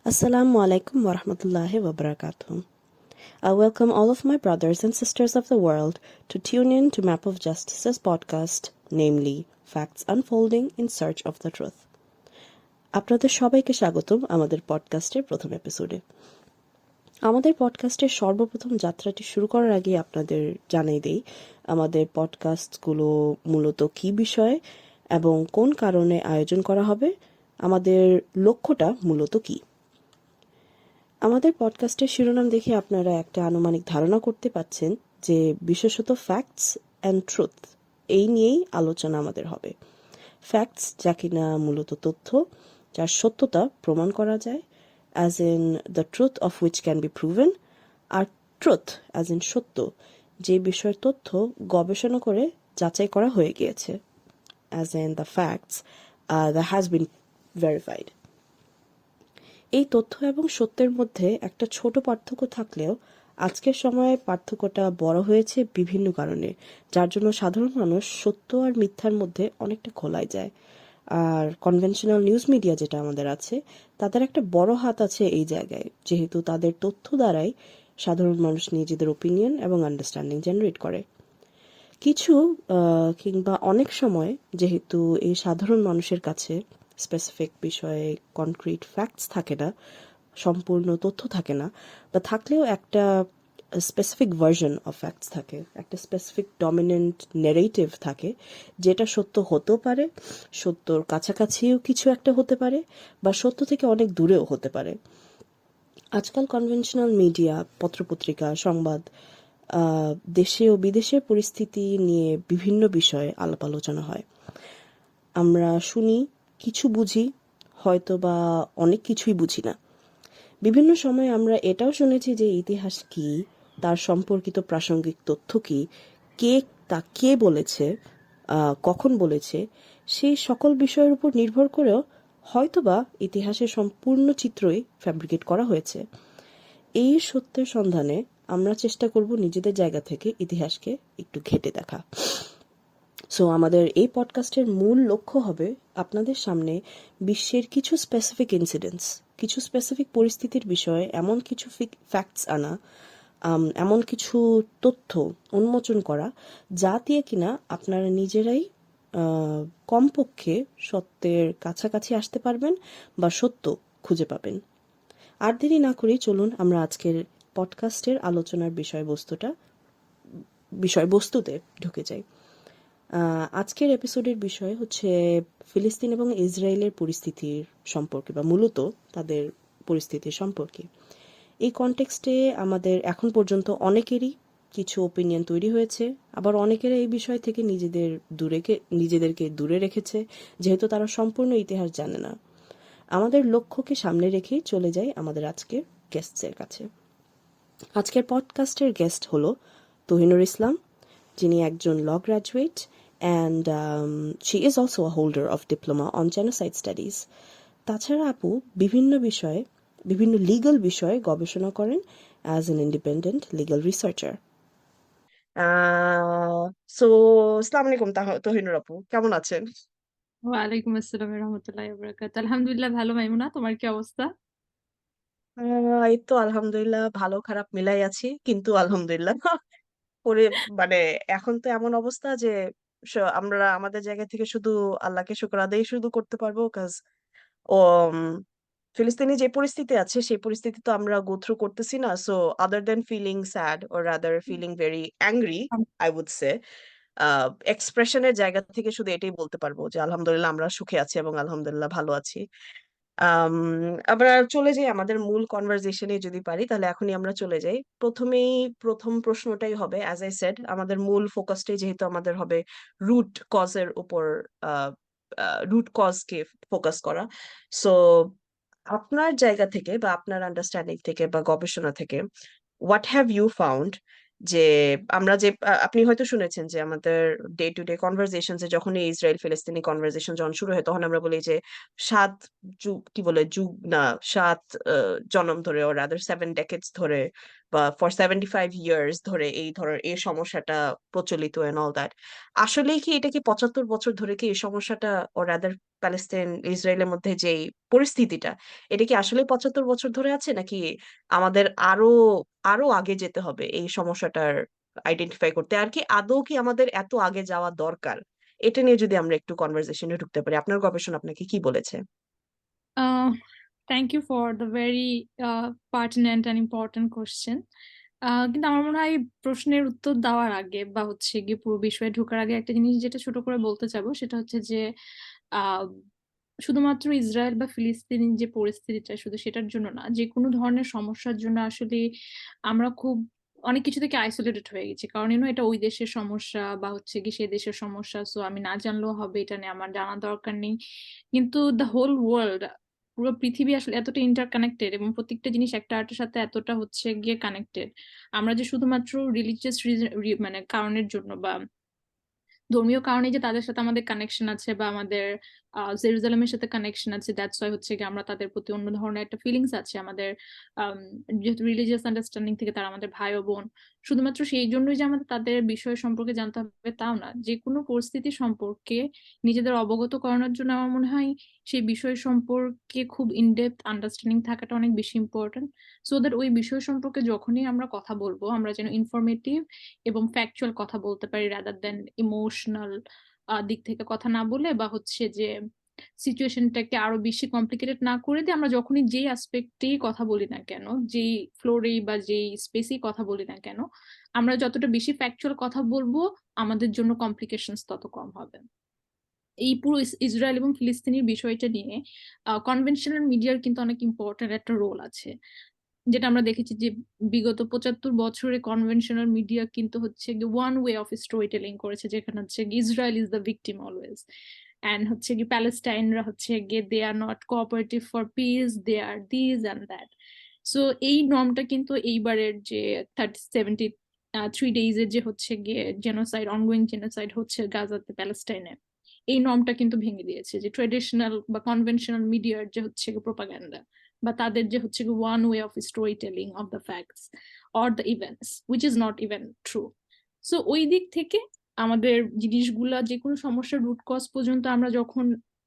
Assalamu alaikum wa rahmatullahi wa barakatuh. I welcome all of my brothers and sisters of the world to tune in to Map of Justice's podcast, namely Facts Unfolding in Search of the Truth. আপনাদের সবাইকে স্বাগতম আমাদের পডকাস্টের প্রথম এপিসোডে। আমাদের পডকাস্টের সর্বপ্রথম যাত্রাটি শুরু করার আগে আপনাদের জানাই দেই আমাদের পডকাস্টগুলো মূলত কী বিষয়ে এবং কোন কারণে আয়োজন করা হবে, আমাদের লক্ষ্যটা মূলত কী। আমাদের পডকাস্টের শিরোনাম দেখে আপনারা একটা আনুমানিক ধারণা করতে পাচ্ছেন যে বিশেষত ফ্যাক্টস অ্যান্ড ট্রুথ এই নিয়েই আলোচনা আমাদের হবে। ফ্যাক্টস যা কিনা মূলত তথ্য যার সত্যতা প্রমাণ করা যায়, as in the truth of which can be proven, আর ট্রুথ অ্যাজ ইন সত্য যে বিষয়ের তথ্য গবেষণা করে যাচাই করা হয়ে গিয়েছে, as in the facts that has been verified. এই তথ্য এবং সত্যের মধ্যে একটা ছোট পার্থক্য থাকলেও আজকের সময়ে পার্থক্যটা বড় হয়েছে বিভিন্ন কারণে, যার জন্য সাধারণ মানুষ সত্য আর মিথ্যার মধ্যে অনেকটা খোলায় যায়। আর কনভেনশনাল নিউজ মিডিয়া যেটা আমাদের আছে, তাদের একটা বড় হাত আছে এই জায়গায়, যেহেতু তাদের তথ্য দ্বারাই সাধারণ মানুষ নিজেদের ওপিনিয়ন এবং আন্ডারস্ট্যান্ডিং জেনারেট করে। কিছু কিংবা অনেক সময় যেহেতু এই সাধারণ মানুষের কাছে স্পেসিফিক বিষয়ে কনক্রিট ফ্যাক্টস থাকে না, সম্পূর্ণ তথ্য থাকে না, বা থাকলেও একটা স্পেসিফিক ভার্জন অফ ফ্যাক্টস থাকে, একটা স্পেসিফিক ডমিনেন্ট নেরেটিভ থাকে, যেটা সত্য হতেও পারে, সত্যর কাছাকাছিও কিছু একটা হতে পারে, বা সত্য থেকে অনেক দূরেও হতে পারে। আজকাল কনভেনশনাল মিডিয়া, পত্রপত্রিকা, সংবাদ, দেশে ও বিদেশের পরিস্থিতি নিয়ে বিভিন্ন বিষয়ে আলাপ আলোচনা হয়। আমরা শুনি, কিছু বুঝি, হয়তো বা অনেক কিছুই বুঝি না। বিভিন্ন সময় আমরা এটাও শুনেছি যে ইতিহাস কি, তার সম্পর্কিত প্রাসঙ্গিক তথ্য কি, কে বলেছে, কখন বলেছে, সেই সকল বিষয়ের উপর নির্ভর করেও হয়তোবা ইতিহাসের সম্পূর্ণ চিত্রই ফ্যাব্রিকেট করা হয়েছে। এই সত্যের সন্ধানে আমরা চেষ্টা করব নিজেদের জায়গা থেকে ইতিহাসকে একটু ঘেঁটে দেখা। সো আমাদের এই পডকাস্টের মূল লক্ষ্য হবে আপনাদের সামনে বিশ্বের কিছু স্পেসিফিক ইনসিডেন্টস, কিছু স্পেসিফিক পরিস্থিতির বিষয়ে এমন কিছু ফ্যাক্টস আনা, এমন কিছু তথ্য উন্মোচন করা, যা দিয়ে কিনা আপনারা নিজেরাই কমপক্ষে সত্যের কাছাকাছি আসতে পারবেন বা সত্য খুঁজে পাবেন। আর দেরি না করেই চলুন আমরা আজকের পডকাস্টের আলোচনার বিষয়বস্তুতে ঢুকে যাই। আজকের এপিসোডের বিষয় হচ্ছে ফিলিস্তিন এবং ইসরায়েলের পরিস্থিতির সম্পর্কে, বা মূলত তাদের পরিস্থিতির সম্পর্কে। এই কনটেক্সটে আমাদের এখন পর্যন্ত অনেকেরই কিছু ওপিনিয়ন তৈরি হয়েছে, আবার অনেকেরা এই বিষয় থেকে নিজেদেরকে দূরে রেখেছে, যেহেতু তারা সম্পূর্ণ ইতিহাস জানে না। আমাদের লক্ষ্যকে সামনে রেখেই চলে যাই আমাদের আজকের গেস্টসের কাছে। আজকের পডকাস্টের গেস্ট হলো তহিনুর ইসলাম, যিনি একজন law graduate, and she is also a holder of diploma on genocide studies. তাছাড়া আপু বিভিন্ন লিগ্যাল বিষয়ে গবেষণা করেন as an independent legal researcher. So আসসালামু আলাইকুম তহিনুর আপু, কেমন আছেন? ওয়ালাইকুম আসসালাম রহমতুল্লাহি বারাকাতুহু। আলহামদুলিল্লাহ ভালো মাইমুনা, তোমার কি অবস্থা? এই তো আলহামদুলিল্লাহ, ভালো খারাপ মিলাই আছি, কিন্তু আলহামদুলিল্লাহ করে মানে এখন তো এমন অবস্থা যে আমরা আমাদের জায়গা থেকে শুধু আল্লাহকে শুকর আদায় শুধু করতে পারবো, কাজ ফিলিস্তিনি যে পরিস্থিতি আছে সেই পরিস্থিতি তো আমরা গো থ্রু করতেছি না। So other then feeling sad or rather feeling very angry, I would say এক্সপ্রেশনের জায়গা থেকে শুধু এটাই বলতে পারবো যে আলহামদুলিল্লাহ আমরা সুখে আছি এবং আলহামদুলিল্লাহ ভালো আছি। আম, আমরা চলে যাই আমাদের মূল কনভারসেশনে, যদি পারি তাহলে এখনই আমরা চলে যাই। প্রথম প্রশ্নটাই হবে, অ্যাজ আই সেড, আমাদের মূল ফোকাসটাই যেহেতু আমাদের হবে রুট কজের উপর, রুট কজকে ফোকাস করা। সো আপনার জায়গা থেকে বা আপনার আন্ডারস্ট্যান্ডিং থেকে বা গবেষণা থেকে, হোয়াট হ্যাভ ইউ ফাউন্ড যে আমরা যে আপনি হয়তো শুনেছেন যে আমাদের ডে টু ডে কনভারসেশন, যে যখন এই ইসরায়েল ফিলিস্তিনি কনভারসেশন যখন শুরু হয়, তখন আমরা বলি যে সাত যুগ, কি বলে, যুগ না, সাত জনম ধরে, ওর রাদার 7 ডেকেডস ধরে বা ফর 75 ইয়ার্স ধরে এই সমস্যাটা প্রচলিত এন্ড অল দ্যাট। আসলেই কি এটা কি ৭৫ বছর ধরে কি এই সমস্যাটা ও রাদার প্যালেস্টাইন ইসরায়েলের মধ্যে যেই পরিস্থিতিটা, এটা কি আসলে ৭৫ বছর ধরে আছে, নাকি আমাদের আরো আরো আগে যেতে হবে এই সমস্যাটার আইডেন্টিফাই করতে? আর কি আদৌ কি আমাদের এত আগে যাওয়া দরকার? এটা নিয়ে যদি আমরা একটু কনভারসেশনে ঢুকতে পারি, আপনার গবেষণা আপনাকে কি বলেছে? Uh, Thank you for the very pertinent and important question. কিন্তু আমার মনে হয় এই প্রশ্নের উত্তর দেওয়ার আগে বা হচ্ছে গিয়ে পুরো বিষয়ে ঢোকার আগে একটা জিনিস যেটা ছোট করে বলতে চাবো সেটা হচ্ছে যে আহ শুধুমাত্র ইসরায়েল বা ফিলিস্তিনের যে পরিস্থিতিটা শুধু সেটার জন্য না, যে কোনো ধরনের সমস্যার জন্য আসলে আমরা খুব অনেক কিছু থেকে আইসোলেটেড হয়ে গেছি, কারণ এটা ওই দেশের সমস্যা বা হচ্ছে কি সেই দেশের সমস্যা, সো আমি না জানলেও হবে, এটা নিয়ে আমার জানা দরকার নেই। কিন্তু দ্য হোল ওয়ার্ল্ড, পুরো পৃথিবী আসলে এতটা ইন্টারকানেক্টেড এবং প্রত্যেকটা জিনিস একটা আরেকটার সাথে এতটা হচ্ছে গিয়ে কানেক্টেড। আমরা যে শুধুমাত্র রিলিজিয়াস মানে কারণের জন্য বা ধর্মীয় কারণে যে তাদের সাথে আমাদের কানেকশন আছে বা আমাদের জেরুজালেমের সাথে কানেকশন আছে, দ্যাটস ওয়াই হচ্ছে কি আমরা তাদের প্রতি অন্য ধরনের একটা ফিলিংস আছে আমাদের। যেহেতু রিলিজিয়াস আন্ডারস্ট্যান্ডিং থেকে তারা আমাদের ভাই ও বোন, শুধুমাত্র সেই জন্যই যে আমাদের তাদের বিষয় সম্পর্কে জানতে হবে তাও না, যে কোনো পরিস্থিতি সম্পর্কে নিজেদের অবগত করানোর জন্য আমার মনে হয় সেই বিষয় সম্পর্কে খুব ইনডেপথ আন্ডারস্ট্যান্ডিং থাকাটা অনেক বেশি ইম্পর্টেন্ট, সো দ্যাট ওই বিষয় সম্পর্কে যখনই আমরা কথা বলবো আমরা যেন ইনফরমেটিভ এবং ফ্যাকচুয়াল কথা বলতে পারি, রাদার দেন ইমোশনাল দিক থেকে কথা না বলে বা হচ্ছে যে সিচুয়েশনটাকে আরো বেশি কমপ্লিকেটেড না করে দিয়ে আমরা যখনই যেই অ্যাসপেক্টেই কথা বলি না কেন, যেই ফ্লোরেই বা যেই স্পেসেই কথা বলি না কেন, আমরা যতটা বেশি ফ্যাকচুয়াল কথা বলবো আমাদের জন্য কমপ্লিকেশনস তত কম হবে। এই পুরো ইসরায়েল এবং ফিলিস্তিনের বিষয়টা নিয়ে কনভেনশনাল মিডিয়ার কিন্তু অনেক ইম্পর্টেন্ট একটা রোল আছে, যেটা আমরা দেখেছি যে বিগত ৭৫ বছরে কনভেনশনাল মিডিয়া কিন্তু হচ্ছে one way of story telling করেছে, যেখানে হচ্ছে Israel is the victim always, and হচ্ছে কি প্যালেস্টাইনরা হচ্ছে গিয়ে they are not cooperative for peace, they are this and that. So এই নর্মটা কিন্তু এইবারের যে 73 ডেইজের যে হচ্ছে গিয়ে জেনোসাইড, অনগোয়িং জেনোসাইড হচ্ছে গাজাতে প্যালেস্টাইনে, এই নর্মটা কিন্তু ভেঙে দিয়েছে যে ট্রেডিশনাল বা কনভেনশনাল মিডিয়ার যে হচ্ছে প্রোপাগান্ডা বা তাদের যে হচ্ছে one way of story telling of the facts or the events which is not even true. So ওই দিক থেকে আমাদের জিনিসগুলা যে কোনো সমস্যার রুট কজ পর্যন্ত আমরা যখন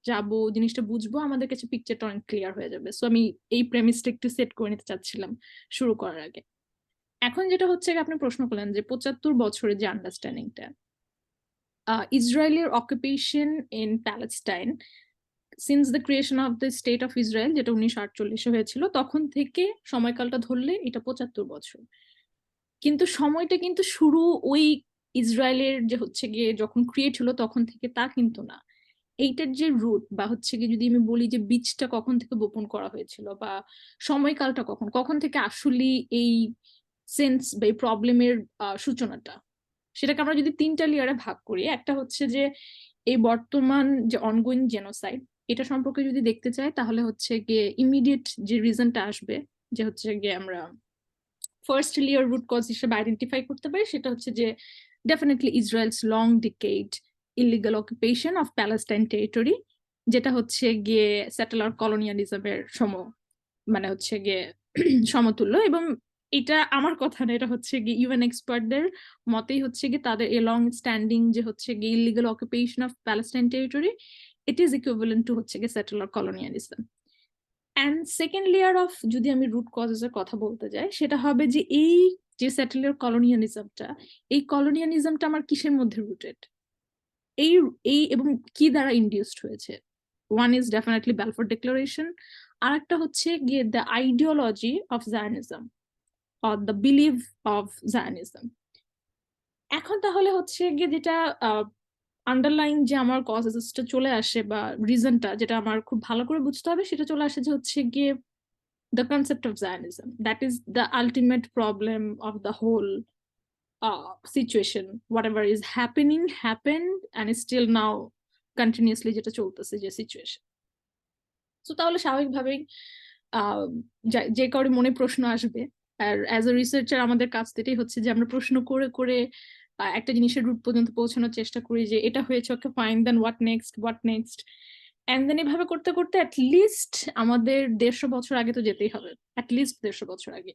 যাব, জিনিসটা বুঝবো, আমাদের কাছে পিকচারটা অনেক ক্লিয়ার হয়ে যাবে। সো আমি এই প্রেমিসটা একটু সেট করে নিতে চাচ্ছিলাম শুরু করার আগে। এখন যেটা হচ্ছে আপনি প্রশ্ন করলেন যে ৭৫ বছরের যে আন্ডারস্ট্যান্ডিংটা, ইসরায়েলের occupation in Palestine since the creation of the state of Israel, যেটা ১৯৪৮ হয়েছিল, তখন থেকে সময়কালটা ধরলে এটা ৭৫ বছর। কিন্তু সময়টা কিন্তু শুরু ওই ইসরায়েলের যে হচ্ছে গিয়ে যখন ক্রিয়েট হলো তখন থেকে তা কিন্তু না। এইটার যে রুট বা হচ্ছে গিয়ে যদি আমি বলি যে বীজটা কখন থেকে বপন করা হয়েছিল বা সময়কালটা কখন কখন থেকে আসলে এই সেন্স বা এই প্রবলেমের সূচনাটা, সেটাকে আমরা যদি ৩টা লেয়ারে ভাগ করি, একটা হচ্ছে যে এই বর্তমান যে অনগোয়িং জেনোসাইড, এটা সম্পর্কে যদি দেখতে চাই তাহলে হচ্ছে গিয়ে ইমিডিয়েট যে রিজনটা আসবে, যে হচ্ছে গিয়ে আমরা ফার্স্ট লেয়ার রুট কজ হিসেবে আইডেন্টিফাই করতে পারি, সেটা হচ্ছে যে definitely Israel's long decade illegal occupation of Palestine territory, যেটা হচ্ছে গিয়ে সেটেলার কলোনিয়ালিজমের মানে হচ্ছে গিয়ে সমতুল্য। এবং এটা আমার কথা না, এটা হচ্ছে গিয়ে ইউএন এক্সপার্টদের মতেই হচ্ছে গিয়ে তাদের এ লং স্ট্যান্ডিং যে হচ্ছে গিয়ে illegal occupation of Palestine territory, it is equivalent to হচ্ছে গিয়ে settler colonialism. And second layer of যদি আমি রুট কজেস এর কথা বলতে যাই, সেটা হবে যে এই যে সেটেলার কলোনিয়ালিজমটা, এই কলোনিয়ালিজমটা আমার কিসের মধ্যে রুটেড, এই এই এবং কি দ্বারা ইন্ডিউসড হয়েছে। One is definitely Balfour declaration, আর একটা হচ্ছে গিয়ে the ideology of Zionism or the believe of Zionism. এখন তাহলে হচ্ছে গিয়ে যেটা আন্ডারলাইন যে আমার কজেসটা চলে আসে বা রিজনটা যেটা আমার খুব ভালো করে বুঝতে হবে, সেটা চলে আসে যে হচ্ছে গিয়ে the concept of Zionism. That is the ultimate problem of the whole situation. Whatever is happening happened and is still now continuously যেটা চলতেছে যে সিচুয়েশন। তো তাহলে স্বাভাবিকভাবেই আহ যে কারোর মনে প্রশ্ন আসবে, আর অ্যাজ এ রিসার্চার আমাদের কাজ এটাই হচ্ছে যে আমরা প্রশ্ন করে করে একটা জিনিসের রুট পর্যন্ত পৌঁছানোর চেষ্টা করি, যে এটা হয়েছে, okay fine, then what next, what next, and then এভাবে করতে করতে অ্যাটলিস্ট আমাদের ১৫০ বছর আগে তো যেতেই হবে, অ্যাটলিস্ট ১৫০ বছর আগে।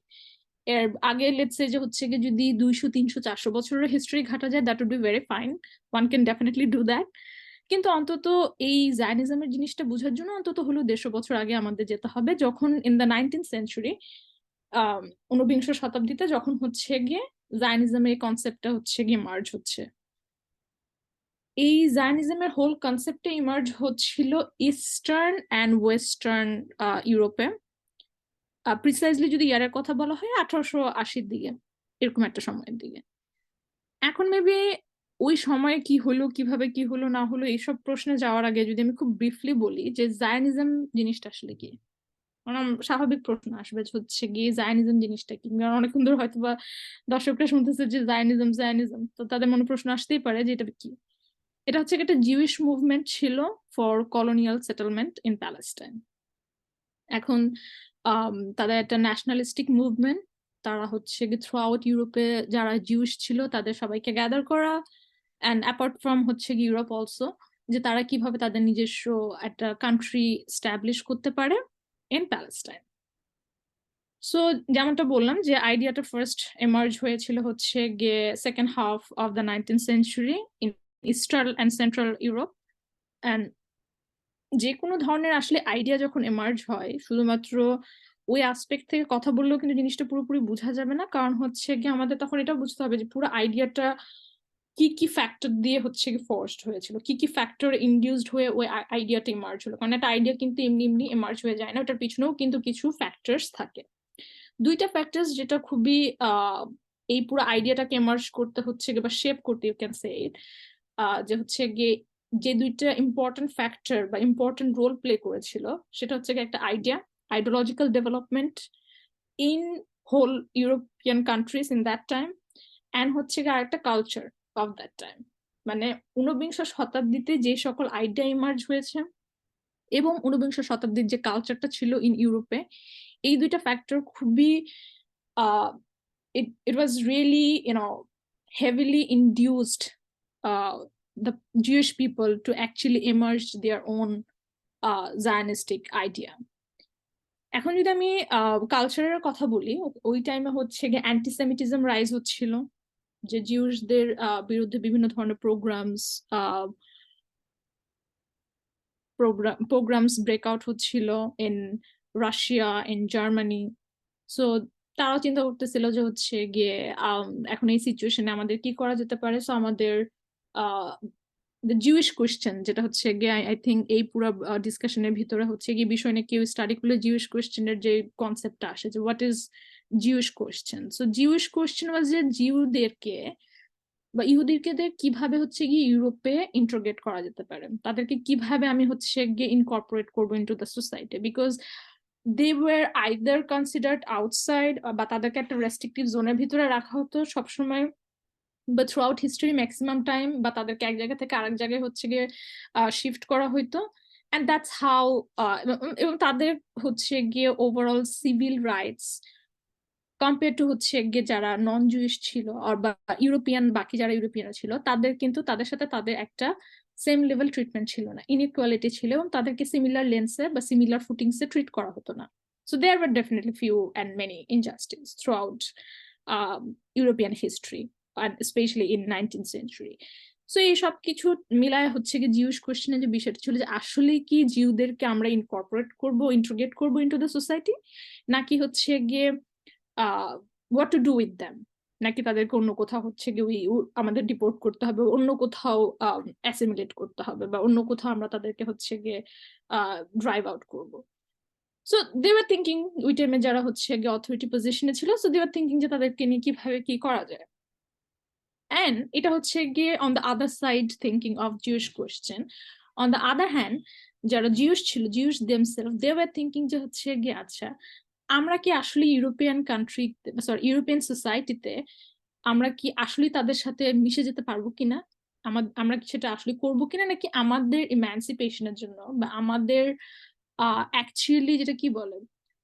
এর আগে লেটস সে যে হচ্ছে গিয়ে যদি 200 300 400 বছরের হিস্ট্রি ঘাটা যায়, that would be very fine, one can definitely do that. কিন্তু অন্তত এই জায়নিজমের জিনিসটা বোঝার জন্য অন্তত হলো 150 বছর আগে আমাদের যেতে হবে, যখন ইন দ্য 19th সেঞ্চুরি, 19বিংশ শতাব্দীতে, যখন হচ্ছে গিয়ে জায়নিজমের এই কনসেপ্টটা হচ্ছে গিয়ে মার্জ হচ্ছে। এই জায়নিজমের হোল কনসেপ্টে ইমার্জ হচ্ছিল ইস্টার্ন অ্যান্ড ওয়েস্টার্ন ইউরোপে। প্রিসাইজলি যদি ইয়ারের কথা বলা হয় 1880-র দিকে, এরকম একটা সময়ের দিকে। এখন মেবি ওই সময়ে কি হলো, কিভাবে কি হলো না হলো, এইসব প্রশ্নে যাওয়ার আগে যদি আমি খুব ব্রিফলি বলি যে জায়নিজম জিনিসটা আসলে কি, কারণ স্বাভাবিক প্রশ্ন আসবে যে হচ্ছে গিয়ে জায়নিজম জিনিসটা কি। কারণ অনেকক্ষণ ধরে হয়তো বা দর্শকরা শুনতেছে যে জায়নিজম জায়নিজম, তো তাদের মনে প্রশ্ন আসতেই পারে যে এটা কি। এটা হচ্ছে একটা জিউইশ মুভমেন্ট ছিল for colonial settlement in Palestine. এখন তাদের একটা ন্যাশনালিস্টিক মুভমেন্ট, তারা হচ্ছে থ্রু আউট ইউরোপে যারা জিউস ছিল তাদের সবাইকে গ্যাদার করা, অ্যান্ড অ্যাপার্ট ফ্রম হচ্ছে ইউরোপ অলসো, যে তারা কিভাবে তাদের নিজস্ব একটা কান্ট্রি স্ট্যাবলিশ করতে পারে ইন প্যালেস্টাইন। সো যেমনটা বললাম যে আইডিয়াটা ফার্স্ট এমার্জ হয়েছিল হচ্ছে গিয়ে second half of the 19th century in eastern and central Europe. And যে কোনো ধরনের আসলে আইডিয়া যখন এমার্জ হয়, শুধুমাত্র ওই আসপেক্ট থেকে কথা বললেও কিন্তু জিনিসটা পুরোপুরি বোঝা যাবে না, কারণ হচ্ছে গিয়ে আমাদের তখন এটা বুঝতে হবে যে পুরো আইডিয়াটা কি কি ফ্যাক্টর দিয়ে হচ্ছে কি ফোর্সড হয়েছিল, কি কি ফ্যাক্টর ইনডিউসড হয়ে ওই আইডিয়াটা এমার্জ হলো। কারণ একটা আইডিয়া কিন্তু এমনি এমনি এমার্জ হয়ে যায় না, ওটার পিছনেও কিন্তু কিছু ফ্যাক্টরস থাকে। দুইটা ফ্যাক্টরস যেটা খুবই এই পুরো আইডিয়াটাকে এমার্জ করতে হচ্ছে বা শেপ করতে, ইউ ক্যান সে ইট, যে হচ্ছে গিয়ে যে দুইটা ইম্পর্টেন্ট ফ্যাক্টর বা ইম্পর্টেন্ট রোল প্লে করেছিল, সেটা হচ্ছে একটা idea, ideological development in whole European countries in that time, and হচ্ছে আরেকটা কালচার অফ দ্যাট টাইম। মানে 19বিংশ শতাব্দীতে যে সকল আইডিয়া ইমার্জ হয়েছে এবং 19বিংশ শতাব্দীর যে কালচারটা ছিল ইন ইউরোপে, এই দুইটা ফ্যাক্টর খুবই it was really heavily induced the Jewish people to actually emerge their own Zionistic idea. এখন যদি আমি কালচারের কথা বলি, ওই টাইমে হচ্ছে গিয়ে অ্যান্টিসেমিটিজম রাইজ হচ্ছিল, যে জিউসদের বিরুদ্ধে বিভিন্ন ধরনের প্রোগ্রামস ব্রেকআউট হচ্ছিল in Russia, in Germany. So তারাও চিন্তা করতেছিল যে হচ্ছে গিয়ে এখন এই সিচুয়েশনে আমাদের কি করা যেতে পারে। সো আমাদের জিউইশ কোয়েশ্চেন, যেটা হচ্ছে গিয়ে আই থিঙ্ক এই পুরো ডিসকাশনের ভিতরে হচ্ছে গিয়ে বিষয় নিয়ে কেউ স্টাডি করলে জিউইশ কোয়েশ্চেনের যে কনসেপ্টটা আসে যে what is Jewish question. So Jewish question ওয়াজ যে জিউদেরকে বা ইহুদিদের কিভাবে হচ্ছে গিয়ে ইউরোপে ইন্ট্রোগেট করা যেতে পারে, তাদেরকে কিভাবে আমি হচ্ছে গিয়ে ইনকর্পোরেট করবো into the society, because they were either considered outside বা তাদেরকে একটা রেস্ট্রিকটিভ জোনের ভিতরে রাখা হতো সবসময়, বা through out history maximum time, বা তাদেরকে এক জায়গা থেকে আরেক জায়গায় হচ্ছে গিয়ে শিফট করা হইতো। অ্যান্ড দ্যাটস হাউ, এবং তাদের হচ্ছে গিয়ে overall civil rights compare to হচ্ছে গিয়ে যারা নন জুইশ ছিল বা ইউরোপিয়ান, বাকি যারা ইউরোপিয়ান ছিল, তাদের কিন্তু তাদের সাথে তাদের একটা সেম লেভেল ট্রিটমেন্ট ছিল না, ইনইকুয়ালিটি ছিল, এবং তাদেরকে সিমিলার লেন্সে বা সিমিলার ফুটিংসে ট্রিট করা হতো না। So there were definitely few and many injustice throughout European history, specially in 19th century. So এই সব কিছু মিলায় হচ্ছে গিয়ে জিউস কোয়েশ্চেনের যে বিষয়টা ছিল যে আসলে কি জিউদেরকে আমরা ইনকর্পোরেট করবো, ইন্ট্রোগেট করবো ইনটু দ্য সোসাইটি, নাকি হচ্ছে গিয়ে what to do with them, নাকি তাদেরকে অন্য কোথাও হচ্ছে গিয়ে আমাদের ডিপোর্ট করতে হবে, অন্য কোথাও অ্যাসিমিলেট করতে হবে, বা অন্য কোথাও আমরা তাদেরকে হচ্ছে গিয়ে ড্রাইভ আউট করব। সো দে ওয়ার থিঙ্কিং, ওই টাইমে যারা হচ্ছে গিয়ে অথরিটি পজিশনে ছিল, সো দে ওয়ার থিঙ্কিং যে তাদেরকে নিয়ে কিভাবে কি করা যায়। অ্যান্ড এটা হচ্ছে গিয়ে on the other side thinking of Jews question. On the other hand যারা জিউস ছিল, Jews themselves, they were thinking যে হচ্ছে গিয়ে আচ্ছা আমরা কি আসলে ইউরোপিয়ান কান্ট্রি, সরি ইউরোপিয়ান সোসাইটিতে আমরা কি আসলে তাদের সাথে মিশে যেতে পারবো কিনা, আমরা কি সেটা আসলে করবো কিনা, নাকি আমাদের ইমানসিপেশনের জন্য বা আমাদের অ্যাকচুয়ালি যেটা কি বলে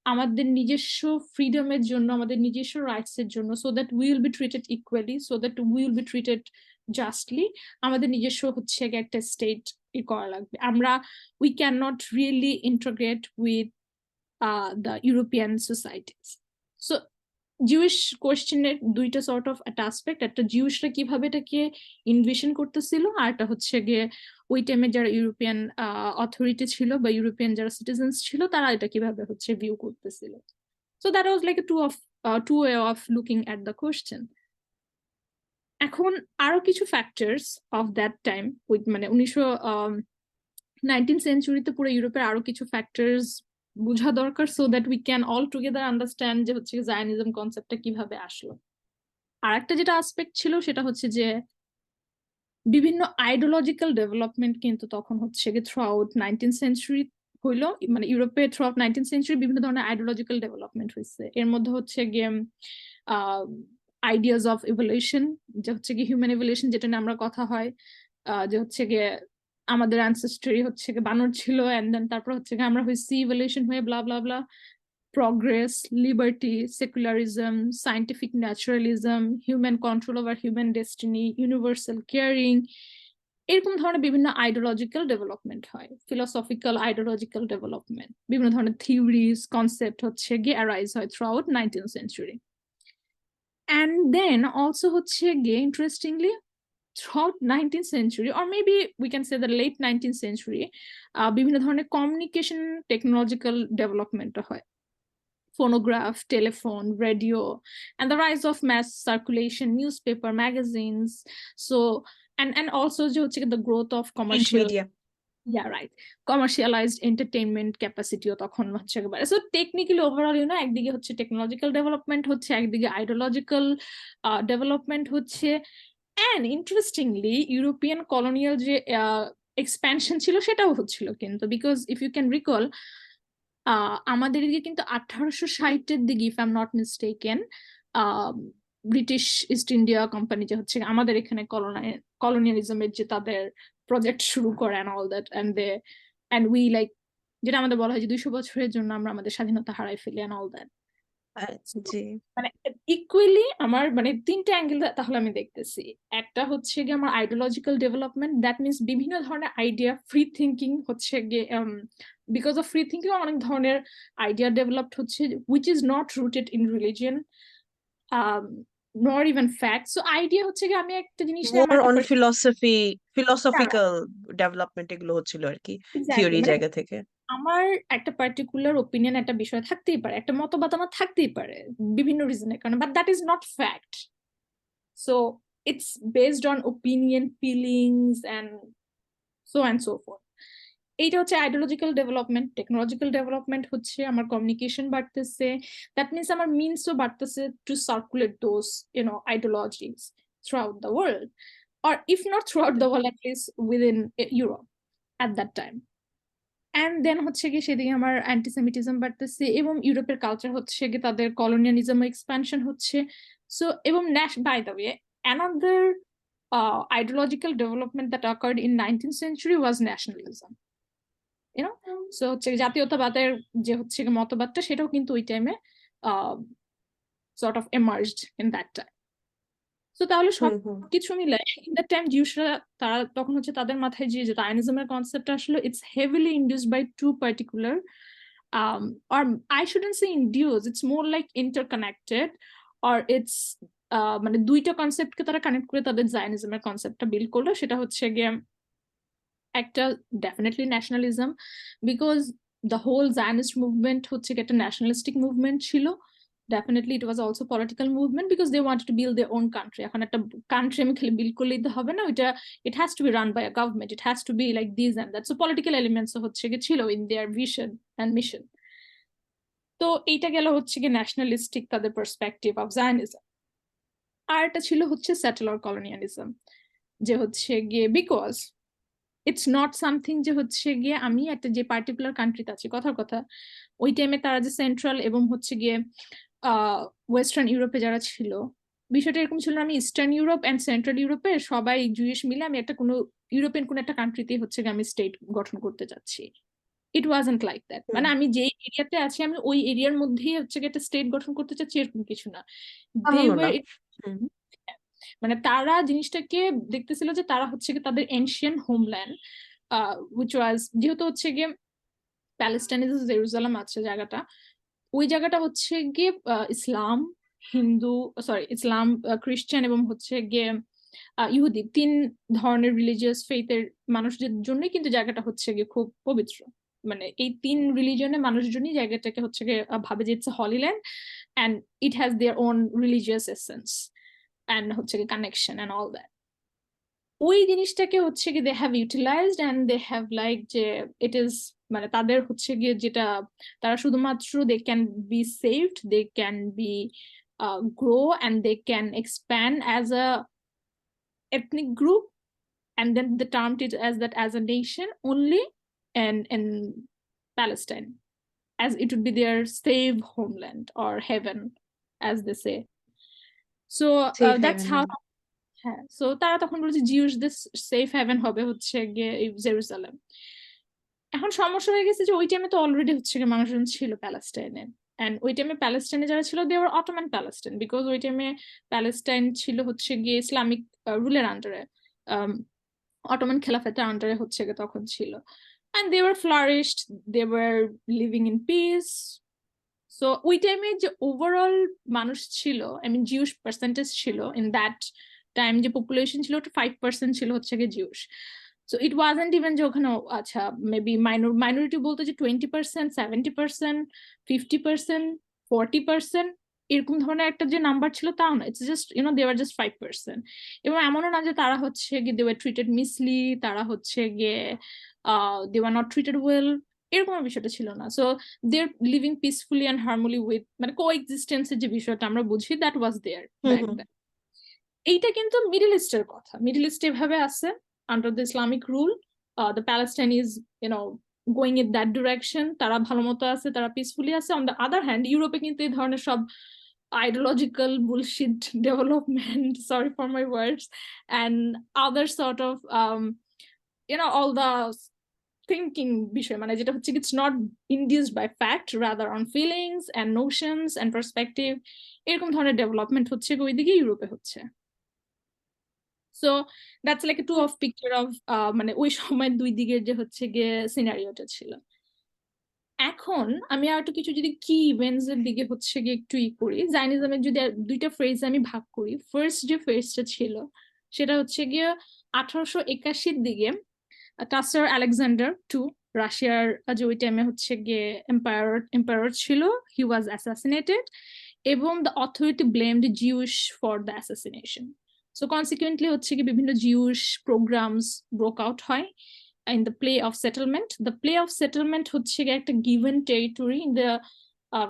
আমাদের নিজস্ব ফ্রিডমের জন্য, আমাদের নিজস্ব রাইটস এর জন্য, so that will be treated equally, so that will be treated justly, আমাদের নিজস্ব হচ্ছে একটা স্টেট করা লাগবে। আমরা we can not really integrate with the European societies. So Jewish কোয়েশ্চেনের দুইটা সর্ট অফ একটা অ্যাসপেক্ট, একটা জিউসরা কিভাবে এটাকে ইনভিশন করতেছিল, আর একটা হচ্ছে গিয়ে ওই টাইমে যারা ইউরোপিয়ান অথরিটি ছিল বা ইউরোপিয়ান যারা সিটিজেন্স ছিল তারা এটা কিভাবে হচ্ছে ভিউ করতেছিল। So that was like to way of looking at the question. এখন আরো কিছু ফ্যাক্টরস অফ দ্যাট টাইম, মানে 19th সেঞ্চুরিতে পুরো ইউরোপের আরো কিছু ফ্যাক্টরস বোঝা দরকার, so that we can all together understand যে হচ্ছে জায়নিজম কনসেপ্টটা কিভাবে আসলো। আর একটা যেটা আসপেক্ট ছিল সেটা হচ্ছে যে বিভিন্ন আইডিওলজিক্যাল ডেভেলপমেন্ট কিন্তু তখন হচ্ছে গিয়ে থ্রু আউট 19th সেঞ্চুরি হইলো, মানে ইউরোপে থ্রু আউট 19th সেঞ্চুরি বিভিন্ন ধরনের আইডিওলজিক্যাল ডেভেলপমেন্ট হয়েছে। এর মধ্যে হচ্ছে গিয়ে আইডিয়াস অফ ইভলিউশন, যে হচ্ছে গিয়ে হিউম্যান ইভলিউশন, যেটা নিয়ে আমরা কথা হয়, যে হচ্ছে গিয়ে আমাদের অ্যানসেস্টরি হচ্ছে গিয়ে বানর ছিল, এন্ড দেন তারপর হচ্ছে গিয়ে আমরা হয়েছি ইভলিউশন হয়ে ব্লা ব্লা ব্লা, progress, liberty, secularism, scientific naturalism, human control over human destiny, universal caring, এরকম ধরনের বিভিন্ন আইডিওলজিক্যাল ডেভেলপমেন্ট হয়, ফিলোসফিক্যাল আইডিওলজিক্যাল ডেভেলপমেন্ট, বিভিন্ন ধরনের থিওরিজ কনসেপ্ট হচ্ছে গিয়ে অ্যারাইজ হয় throughout 19th century. And then also হচ্ছে গিয়ে interestingly throughout 19th century, or maybe we can say the late 19th century, বিভিন্ন ধরনের কমিউনিকেশন টেকনোলজিক্যাল ডেভেলপমেন্ট হয়, phonograph, telephone, radio, and the rise of mass circulation, newspaper, magazines. So, and also the growth of print commercial, media. yeah, right, commercialized entertainment capacity ও তখন হচ্ছে একেবারে। So technically overall, একদিকে হচ্ছে technological development হচ্ছে, একদিকে ideological development হচ্ছে, and interestingly European colonial যে expansion ছিল সেটাও হচ্ছিল কিন্তু, because if you can recall আমাদের এদিকে কিন্তু 1860-এর দিকে, if I am not mistaken, British East India Company যে হচ্ছে আমাদের এখানে কলোনিয়ালিজমের যে তাদের প্রজেক্ট শুরু করে and all that, and we like, যেটা আমাদের বলা হয় যে 200 বছরের জন্য আমরা আমাদের স্বাধীনতা হারাই ফেলি and all that। জি। মানে ইকুয়ালি আমার মানে তিনটা অ্যাঙ্গেল তাহলে আমি দেখতেছি। একটা হচ্ছে গিয়ে আমার আইডিওলজিক্যাল ডেভেলপমেন্ট, দ্যাট মিনস বিভিন্ন ধরনের আইডিয়া, ফ্রি থিঙ্কিং হচ্ছে গিয়ে, বিকজ অফ ফ্রি থিঙ্কিং অনেক ধরনের আইডিয়া ডেভেলপড হচ্ছে which is not rooted in religion, nor even facts. So idea হচ্ছে গিয়ে আমি একটা জিনিস নিয়ে মোর আমার অন একটা ফিলসফিক্যাল ডেভেলপমেন্ট এগুলো হচ্ছিল আর কি, এক্স্যাক্টলি, থিওরি মানে জায়গা থেকে। আমার একটা পার্টিকুলার ওপিনিয়ন একটা বিষয় থাকতেই পারে, একটা মতবাদ আমার থাকতেই পারে বিভিন্ন রিজনের কারণে, but that is not fact. So it's based on opinion, feelings, and so forth. এইটা হচ্ছে আইডিওলজিক্যাল ডেভেলপমেন্ট। টেকনোলজিক্যাল ডেভেলপমেন্ট হচ্ছে আমার কমিউনিকেশন বাড়তেছে, দ্যাট মিনস আমার মিনসও বাড়তেছে to circulate those ideologies throughout the world, or if not throughout the world, at least within Europe at that time. And then হচ্ছে গিয়ে সেদিকে আমার অ্যান্টিসেমিটিজম বাড়তেছে, এবং ইউরোপের কালচার হচ্ছে গিয়ে তাদের কলোনিয়ালিজম এক্সপ্যানশন হচ্ছে। সো এবং by the way, another ideological development that occurred in 19th century was nationalism. So হচ্ছে জাতীয়তাবাদের যে হচ্ছে মতবাদটা সেটাও কিন্তু ওই টাইমে sort of emerged in that time. তো তাহলে সবকিছু মিলে ইন দ্যাট টাইম জিউসরা তারা তখন হচ্ছে তাদের মাথায় যে জায়নিজমের কনসেপ্ট আসলে it's heavily induced by two particular, or I shouldn't say induced, it's more like interconnected, or it's মানে দুইটা কনসেপ্টকে তারা কানেক্ট করে তাদের জায়নিজমের কনসেপ্টটা বিল্ড করলো। সেটা হচ্ছে গিয়ে একটা definitely nationalism, because the whole Zionist movement হচ্ছে একটা ন্যাশনালিস্টিক মুভমেন্ট ছিল। Definitely it was also political movement because they wanted to build their own country. এখন একটা কান্ট্রি আমি খালি বিল্ড করলেই তো হবে না, ওইটা it has to be run by a government, it has to be like this and that. So political elements হচ্ছে গিয়ে ছিল in their vision and mission. তো এইটা গেল হচ্ছে গিয়ে ন্যাশনালিস্টিক তাদের পার্সপেক্টিভ অফ জায়নিজম। আর এটা ছিল হচ্ছে সেটেলার কলোনিয়ালিজম, যে হচ্ছে গিয়ে বিকজ ইটস নট সামথিং যে হচ্ছে গিয়ে আমি একটা যে পার্টিকুলার কান্ট্রিতে আছি, কথার কথা ওই টাইমে তারা যে সেন্ট্রাল এবং হচ্ছে গিয়ে ওয়েস্টার্ন ইউরোপে যারা ছিল, বিষয়টা এরকম ছিল আমি ইস্টার্ন ইউরোপ অ্যান্ড সেন্ট্রাল ইউরোপে সবাই জুইশ মিলে আমি একটা কোনো ইউরোপিয়ান কোনো একটা কান্ট্রিতে হচ্ছে গিয়ে আমি স্টেট গঠন করতে যাচ্ছি। ইট ওয়াজন্ট লাইক দ্যাট, মানে আমি যেই এরিয়াতে আছি আমি ওই এরিয়ার মধ্যেই হচ্ছে গিয়ে একটা স্টেট গঠন করতে চাচ্ছি, এরকম কিছু না। মানে তারা জিনিসটাকে দেখতেছিল যে তারা হচ্ছে গিয়ে তাদের এনশিয়েন্ট হোমল্যান্ড, which was, যেহেতু হচ্ছে গিয়ে প্যালেস্টাইনে যে জেরুজালেম আছে জায়গাটা, ওই জায়গাটা হচ্ছে গিয়ে ইসলাম, হিন্দু, সরি ইসলাম, খ্রিস্টান এবং হচ্ছে গিয়ে ইহুদি, 3 ধরনের রিলিজিয়াস ফেইথের মানুষদের জন্যই কিন্তু জায়গাটা হচ্ছে গিয়ে খুব পবিত্র। মানে এই 3 রিলিজনের মানুষজনই জায়গাটাকে হচ্ছে গিয়ে ভাবে যে it's holy land and it has their own religious essence and হচ্ছে গিয়ে কানেকশন অ্যান্ড অল দ্যাট। ওই জিনিসটাকে হচ্ছে গিয়ে they have utilized and they have like যে ইট ইজ, মানে তাদের হচ্ছে গিয়ে যেটা তারা শুধুমাত্র they can be saved, they can be grow and they can expand as a ethnic group, and then the term it as that as a nation only in Palestine, as it would be their safe homeland or heaven, as they say. So Safe that's haven, how, হ্যাঁ, so তারা তখন বলেছে জিউসদের safe haven হবে হচ্ছে গিয়ে Jerusalem. এখন সমস্যা হয়ে গেছে যে ওই টাইমে তো অলরেডি হচ্ছে গিয়ে মানুষজন ছিল প্যালেস্টাইনে, এন্ড ওই টাইমে প্যালেস্টাইনে যারা ছিল they were Ottoman Palestine, because ওই টাইমে প্যালেস্টাইন ছিল হচ্ছে গিয়ে ইসলামিক রুলের আন্ডারে, অটোমান খেলাফতের আন্ডারে হচ্ছে গিয়ে তখন ছিল, and they were flourished, they were living in peace. So ওই টাইমে যে ওভারঅল মানুষ ছিল, আই মিন জিউস পার্সেন্টেজ ছিল ইন দ্যাট টাইম, যে পপুলেশন ছিল ওটা 5% ছিল হচ্ছে গিয়ে জিউস। সো ইট ওয়াজন্ট ইভেন যে ওখানে আচ্ছা মেবি মাইনরিটি বলতে যে 20%, 70%, 50%, 40% এরকম ধরনের একটা যে নাম্বার ছিল তাও না, it's just they were just 5%। এবং এমনও না যে তারা হচ্ছে গিয়ে দে ওয়ার ট্রিটেড মিসলি, তারা হচ্ছে গিয়ে they were not treated well, এরকম বিষয়টা ছিল না। So their living peacefully and harmony with, মানে কো এক্সিস্টেন্সের যে বিষয়টা আমরা বুঝি, that was there back then. এইটা কিন্তু মিডল ইস্টের কথা, মিডল ইস্ট এভাবে আছে under the Islamic rule, the Palestine is going in that direction, তারা ভালো মতো আছে, তারা পিসফুলি আছে। অন দ্য আদার হ্যান্ড ইউরোপে কিন্তু এই ধরনের সব ideological bullshit development, sorry for my words, and other sort of all the thinking বিষয়, মানে যেটা হচ্ছে it's not induced by fact, rather on feelings and notions and perspective, এরকম ধরনের ডেভেলপমেন্ট হচ্ছে ওইদিকে ইউরোপে হচ্ছে। So that's like to of picture of মানে ওই সময় দুই দিকের যে হচ্ছে গিয়ে সিনারিওটা ছিল। এখন আমি আর একটু কিছু যদি কি ইভেন্টস এর দিকে হচ্ছে গিয়ে একটু করি, জায়নিজমের যদি দুইটা ফেজ আমি ভাগ করি, ফার্স্ট যে ফেজটা ছিল সেটা হচ্ছে গিয়ে 1881 দিকে কাসার আলেকজান্ডার টু, রাশিয়ার যে ওই টাইমে হচ্ছে গিয়ে এম্পায়ার ছিল, হি ওয়াজ অ্যাসাসিনেটেড এবং the authority blamed Jews for the assassination. So consequently হচ্ছে গিয়ে বিভিন্ন জিউস প্রোগ্রামস ব্রোক আউট হয় in the play of settlement. The play of settlement হচ্ছে গিয়ে একটা given territory in the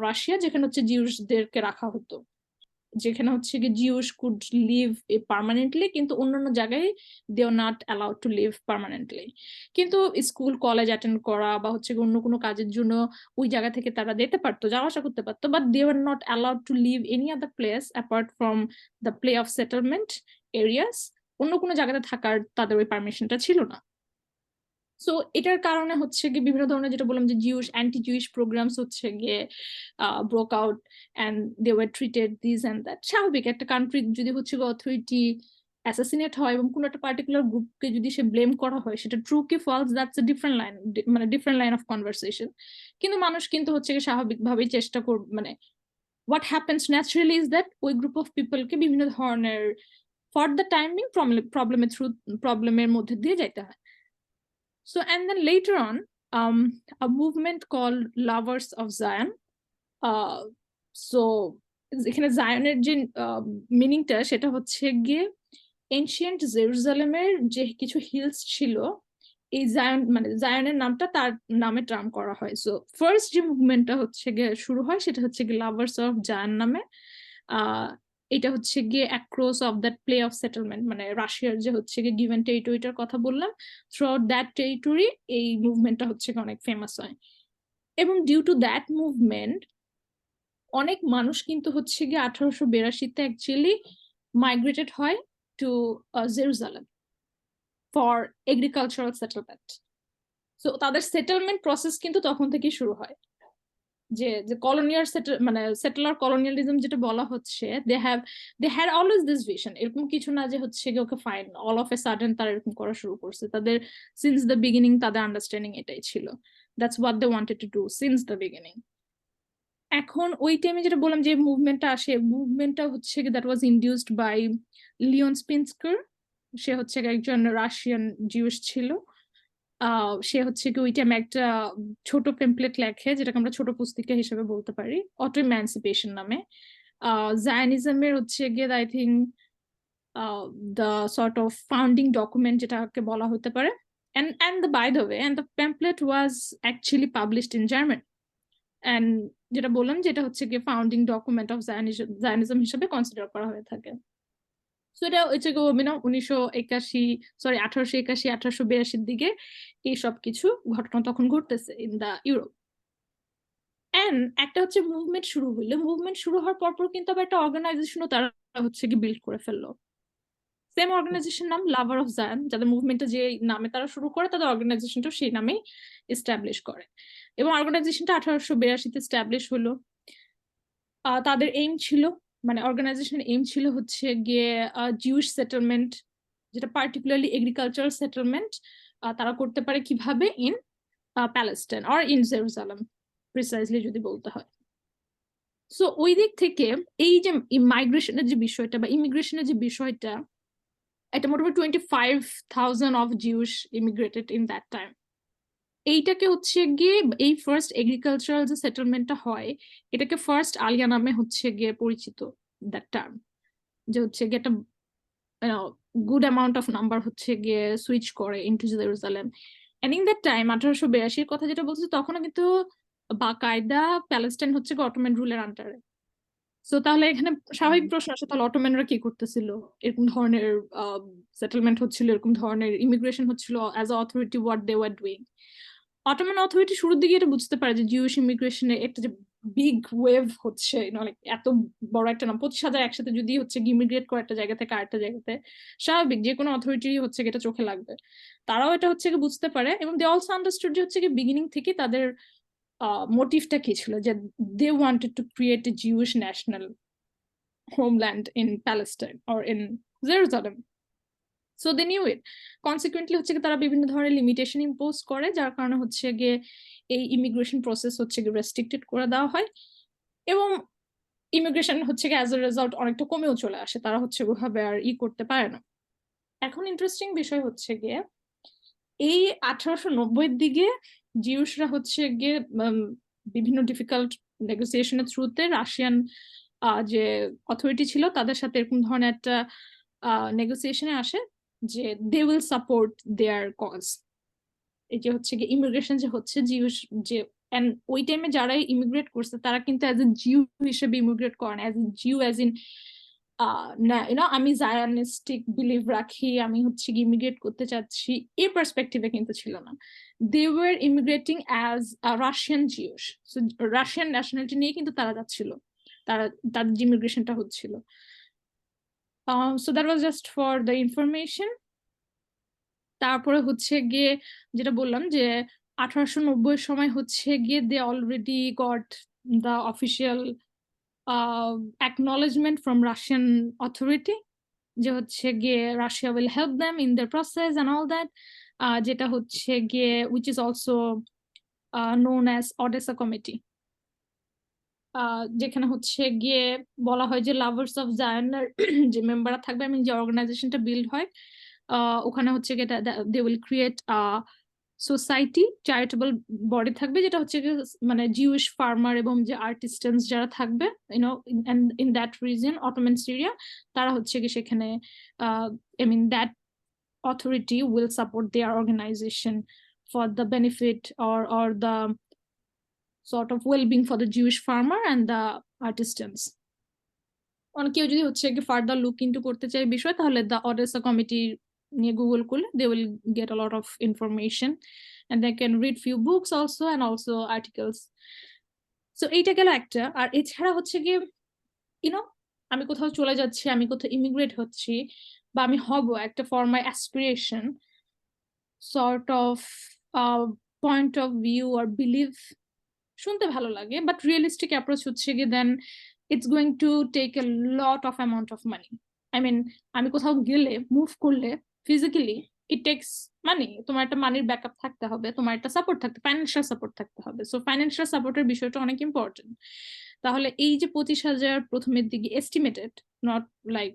Russia, যেখানে হচ্ছে জিউসদেরকে রাখা হতো, যেখানে হচ্ছে গিয়ে জিউস কুড লিভ পার্মানেন্টলি, কিন্তু অন্যান্য জায়গায় they are not allowed to live permanently. কিন্তু স্কুল কলেজ অ্যাটেন্ড করা বা হচ্ছে অন্য কোনো কাজের জন্য ওই জায়গা থেকে তারা যেতে পারতো, যাওয়া আসা করতে পারতো, but they are not allowed to live any other place apart from the pale of settlement areas. অন্য কোনো জায়গাতে থাকার তাদের ওই পারমিশনটা ছিল না। সো এটার কারণে হচ্ছে গিয়ে বিভিন্ন ধরনের, যেটা বললাম যে জিউস অ্যান্টি জুইশ প্রোগ্রামস হচ্ছে গিয়ে broke out and they were treated this and that. স্বাভাবিক, একটা কান্ট্রি যদি হচ্ছে অথরিটি অ্যাসাসিনেট হয় এবং কোনো একটা পার্টিকুলার গ্রুপকে যদি সে ব্লেম করা হয়, সেটা ট্রু কি false, that's a different line, মানে ডিফারেন্ট লাইন অফ কনভারসেশন। কিন্তু মানুষ কিন্তু হচ্ছে গিয়ে স্বাভাবিকভাবেই চেষ্টা করবে, মানে what happens naturally is that ওই গ্রুপ অফ পিপলকে বিভিন্ন ধরনের ফর দ্য টাইমিং প্রবলেমের মধ্যে দিয়ে যাইতে হয়। So, and then later on, a movement called Lovers of Zion. So, এখানে জায়নের যে মিনিংটা সেটা হচ্ছে গিয়ে এনশিয়েন্ট জেরুজালেমের যে কিছু হিলস ছিল, এই জায়ন মানে জায়নের নামটা তার নামে টার্ম করা হয়। সো ফার্স্ট যে মুভমেন্টটা হচ্ছে গিয়ে শুরু হয় সেটা হচ্ছে গিয়ে লাভার্স অফ জায়ন নামে। এটা হচ্ছে গিয়ে across of that play of settlement, মানে রাশিয়ার যে হচ্ছে গিয়ে গিভেন টেরিটরিটার কথা বললাম, থ্রু আউট দ্যাট টেরিটরি এই মুভমেন্টটা হচ্ছে অনেক ফেমাস হয়। এবং ডিউ টু দ্যাট মুভমেন্ট অনেক মানুষ কিন্তু হচ্ছে গিয়ে 1882-তে অ্যাকচুয়ালি মাইগ্রেটেড হয় to Jerusalem for agricultural settlement. So তাদের সেটেলমেন্ট প্রসেস কিন্তু তখন থেকেই শুরু হয়। যে কলোনিয়াল মানে সেটেলার কলোনিয়ালিজম যেটা বলা হচ্ছে, they had always this vision, এরকম কিছু না যে হচ্ছে okay fine all of a sudden তারা এরকম করা শুরু করছে। তাদের সিন্স দ্য বিগিনিং তাদের আন্ডারস্ট্যান্ডিং এটাই ছিল, that's what they wanted to do since the beginning. এখন ওই টাইমে যেটা বললাম যে মুভমেন্টটা আসে, মুভমেন্টটা হচ্ছে that was induced by Leon Pinsker. সে হচ্ছে একজন রাশিয়ান জিউস ছিল। সে হচ্ছে কি ওই টাইমে একটা ছোট পেমপ্লেট লেখে, যেটাকে আমরা ছোট পুস্তিকা হিসেবে বলতে পারি, অটো ইমানসিপেশন নামে। জায়নিজমের হচ্ছে গিয়ে I think the sort of founding document যেটাকে বলা হতে পারে। And by the way, and the pamphlet was actually published in German. And যেটা বললাম যেটা হচ্ছে গিয়ে ফাউন্ডিং ডকুমেন্ট অফ জায়নিজম হিসেবে কনসিডার করা হয়ে থাকে। সো এটা হচ্ছে গিয়ে 1881 দিকে এই সব কিছু ঘটনা তখন ঘটতেছে ইন দা ইউরোপ। এন্ড একটা হচ্ছে মুভমেন্ট শুরু হইলো, মুভমেন্ট শুরু হওয়ার পরপর কিন্তু আবার একটা অর্গানাইজেশনও তারা হচ্ছে কি বিল্ড করে ফেললো। সেম অর্গানাইজেশন নাম লাভার অফ জায়ান, যাদের মুভমেন্টটা যে নামে তারা শুরু করে তাদের অর্গানাইজেশনটা সেই নামেই এস্টাবলিশ করে। এবং অর্গানাইজেশনটা 1882 এস্টাবলিশ হলো। তাদের এইম ছিল, মানে অর্গানাইজেশনের এইম ছিল হচ্ছে গিয়ে জিউস সেটেলমেন্ট, যেটা পার্টিকুলারলি এগ্রিকালচারাল সেটেলমেন্ট তারা করতে পারে কিভাবে in Palestine or in Jerusalem precisely যদি বলতে হয়। সো ওই দিক থেকে এই যে মাইগ্রেশনের যে বিষয়টা বা ইমিগ্রেশনের যে বিষয়টা, এটা মোটামুটি 25,000 of Jews immigrated in that time. এইটাকে হচ্ছে গিয়ে এই ফার্স্ট এগ্রিকালচারাল যে সেটেলমেন্টটা হয়, এটাকে ফার্স্ট আলিয়া নামে হচ্ছে গিয়ে পরিচিত দ্যাট টার্ম, যে হচ্ছে গিয়ে একটা গুড অ্যামাউন্ট অফ নাম্বার হচ্ছে গিয়ে সুইচ করে into Jerusalem. And in that time 1882 কথা যেটা বলছে, তখনও কিন্তু বাকায়দা প্যালেস্টাইন হচ্ছে অটোম্যান রুলের আন্ডারে। সো তাহলে এখানে স্বাভাবিক প্রশ্ন আসে, তাহলে অটোম্যানরা কি করতেছিল? এরকম ধরনের সেটেলমেন্ট হচ্ছিল, এরকম ধরনের ইমিগ্রেশন হচ্ছিল, as a authority what they were doing. Ottoman authority শুরুর দিকে এটা বুঝতে পারে যে জিউস ইমিগ্রেশনে একটা যে বিগ ওয়েভ হচ্ছে, এত বড় একটা নাম 25,000 একসাথে যদি হচ্ছে ইমিগ্রেট করে একটা জায়গা থেকে আরেকটা জায়গাতে, স্বাভাবিক যে কোনো অথরিটি হচ্ছে এটা চোখে লাগবে। তারাও এটা হচ্ছে বুঝতে পারে, এবং দে অলসো আন্ডারস্টুড যে হচ্ছে বিগিনিং থেকে তাদের মোটিভটা কি ছিল, যে they wanted to create a Jews national homeland in Palestine or in Jerusalem. So they knew it. Consequently হচ্ছে তারা বিভিন্ন ধরনের লিমিটেশন ইম্পোজ করে, যার কারণে হচ্ছে গিয়ে এই ইমিগ্রেশন প্রসেস হচ্ছে রেস্ট্রিক্টেড করে দেওয়া হয়, এবং ইমিগ্রেশন হচ্ছে অ্যাজ এ রেজাল্ট অনেকটা কমেও চলে আসে, তারা হচ্ছে ওইভাবে আর করতে পারে না। এখন ইন্টারেস্টিং বিষয় হচ্ছে গিয়ে এই 1890 দিকে জিউসরা হচ্ছে গিয়ে বিভিন্ন ডিফিকাল্ট নেগোসিয়েশনের থ্রুতে রাশিয়ান যে অথরিটি ছিল তাদের সাথে এরকম ধরনের একটা নেগোসিয়েশনে আসে যে they will support their cause. এই যে হচ্ছে গিয়ে ইমিগ্রেশন যে হচ্ছে জিউস যে, এন্ড ওই টাইমে যারা ইমিগ্রেট করছে তারা কিন্তু অ্যাজ এ জিউ হিসেবে ইমিগ্রেট করেন, as a Jew as in না আমি জায়ানিস্টিক বিলিভ রাখি, আমি হচ্ছে ইমিগ্রেট করতে চাচ্ছি, এই পার্সপেক্টিভে কিন্তু ছিল না। They were immigrating as Russian Jews, Russian nationality নিয়ে কিন্তু তারা যাচ্ছিল, তাদের ইমিগ্রেশনটা হচ্ছিল। So that was just for the information. তারপরে হচ্ছে গিয়ে যেটা বললাম যে 1890 সময় হচ্ছে গিয়ে they already got the official acknowledgement from Russian authority যে হচ্ছে গিয়ে Russia will help them in their process and all that, যেটা হচ্ছে গিয়ে which is also known as Odessa Committee, যেখানে হচ্ছে গিয়ে বলা হয় যে লাভার্স অফ জায়ানের যে মেম্বাররা থাকবে, যে অর্গানাইজেশনটা বিল্ড হয়, ওখানে হচ্ছে গিয়ে they will create society, charitable body থাকবে, যেটা হচ্ছে মানে জিউস ফার্মার এবং যে আর্টিস্টানস যারা থাকবে in that region Ottoman Syria, তারা হচ্ছে কি সেখানে that authority will support their organisation for the benefit or the sort of well-being for the Jewish farmer and the artisans. কেউ যদি হচ্ছে কি ফার্দার লুক ইনটু করতে চায় বিষয়, তাহলে দ্য অডেসা কমিটি নিয়ে গুগল করলে they will get a lot of information and they can read few books also and also articles. So এইটা গেল একটা। আর এছাড়া হচ্ছে গিয়ে আমি কোথাও চলে যাচ্ছি, আমি কোথাও ইমিগ্রেট হচ্ছি, বা আমি হব, একটা for my aspiration sort of point of view আর বিলিভ শুনতে ভালো লাগে, বাট রিয়েলিস্টিক অ্যাপ্রোচ হচ্ছে গিয়ে দেন it's going to take a lot of amount of money. I mean, আমি কোথাও গেলে মুভ করলে ফিজিক্যালি it takes মানি, তোমার একটা মানির ব্যাকআপ থাকতে হবে, তোমার একটা সাপোর্ট থাকতে, ফাইন্যান্সিয়াল সাপোর্ট থাকতে হবে। সো ফাইন্যান্সিয়াল সাপোর্টের বিষয়টা অনেক ইম্পর্টেন্ট। তাহলে এই যে 25,000 প্রথমের দিকে estimated, not like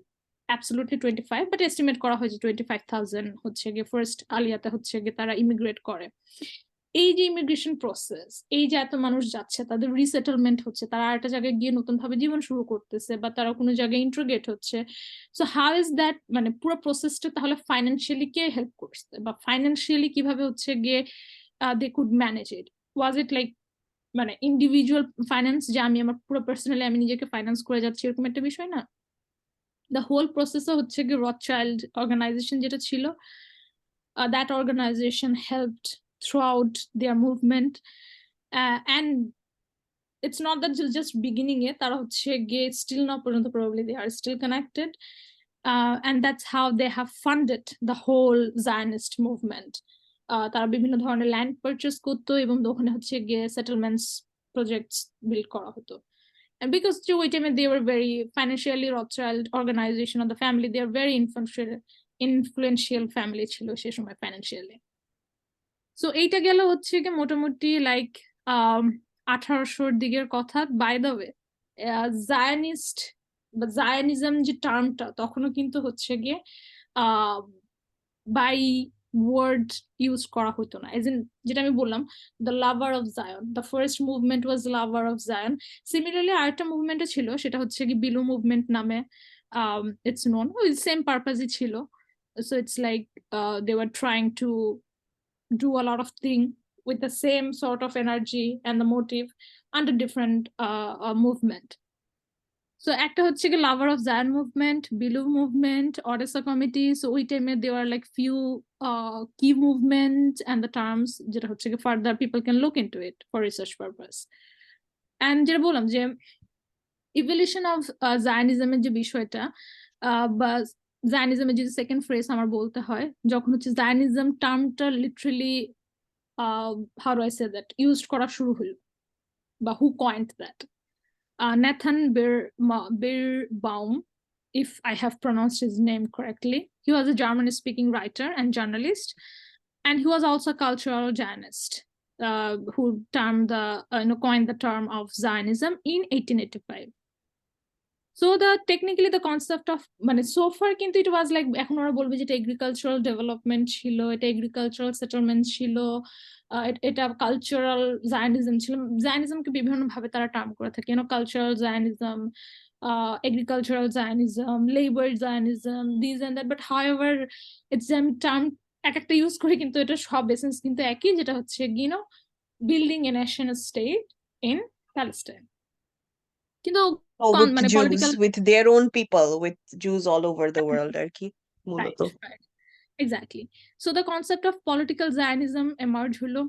absolutely 25, but estimate করা হয় যে 25,000 হচ্ছে গিয়ে ফার্স্ট আলিয়াতে হচ্ছে গিয়ে তারা ইমিগ্রেট করে। এই যে ইমিগ্রেশন প্রসেস, এই যে এত মানুষ যাচ্ছে, তাদের রিসেটেলমেন্ট হচ্ছে, তারা একটা জায়গায় গিয়ে নতুন ভাবে জীবন শুরু করতেছে, বা তারা কোনো জায়গায় ইন্ট্রোগেট হচ্ছে। সো হাউ ইজ দ্যাট, মানে পুরো প্রসেসটা তাহলে ফাইন্যান্সিয়ালি কে হেল্প করছে, বা ফাইন্যান্সিয়ালি কিভাবে হচ্ছে গিয়ে they could manage it? Was it like মানে ইন্ডিভিজুয়াল ফাইন্যান্স, যে আমি আমার পুরো পার্সোনালি আমি নিজেকে ফাইন্যান্স করে যাচ্ছি, এরকম একটা বিষয় না। দ্য হোল প্রসেসে হচ্ছে গিয়ে রথচাইল্ড অর্গানাইজেশন যেটা ছিল, that organization helped throughout their movement, and it's not that just beginning এ তারা হচ্ছে গিয়ে still now পর্যন্ত probably they are still connected, and that's how they have funded the whole Zionist movement. তারা বিভিন্ন ধরনের land purchase করতো এবং ওখানে হচ্ছে গিয়ে সেটেলমেন্টস প্রজেক্টস বিল্ড করা হতো। And because ওই টাইমে they were very financially Rothschild organization of the family, they are very influential family ছিল সে সময় financially. সো এইটা গেল হচ্ছে কি মোটামুটি লাইক 1800-র দিকের কথা। বাই দ্য ওয়ে, জায়নিস্ট বা জায়নিজম যে টার্মটা তখনও কিন্তু হচ্ছে গিয়ে বাই ওয়ার্ড ইউজ করা হতো না, এজ ইন যেটা আমি বললাম the lover of Zion, the first movement was lover of Zion. Similarly আরেকটা মুভমেন্টও ছিল, সেটা হচ্ছে কি বিলু মুভমেন্ট নামে, ইটস নোন, ওই সেম পারপাসই ছিল। So it's like they were trying to do a lot of things with the same sort of energy and the motive under different movement. So একটা হচ্ছে কি lover of Zion movement, Bilu movement, Odessa committee. So ওই টাইমে there were like few key movements and the terms যেটা হচ্ছে কি further people can look into it for research purpose. And যেটা বললাম যে evolution of Zionism এর যে বিষয়টা, বা জায়নিজমের যদি সেকেন্ড ফ্রেজ আমার বলতে হয়, যখন হচ্ছে জায়নিজম টার্মটা literally how do I say that used করা শুরু হলো, বা who coined that? Nathan Birbaum, if I have pronounced his name correctly. He was a German speaking writer and journalist, and he was also a cultural Zionist, who coined the term of Zionism in 1885. So technically the concept of মানে so far কিন্তু it was like এখন ওরা বলবে যে এটা agricultural development ছিল, এটা agricultural settlement ছিল, এটা কালচারাল জায়নিজম ছিল। জায়নিজমকে বিভিন্ন ভাবে তারা টার্ম করে থাকে, cultural Zionism, agricultural Zionism, labor Zionism, these and that, but however it's term এক একটা ইউজ করে কিন্তু এটা সব এসেন্স কিন্তু একই, যেটা হচ্ছে building a nation state in Palestine. কিন্তু with মানে Jews, political, with their own people, with Jews all over the world আর কি মূলত। right, exactly. So the concept of political Zionism emerged হলো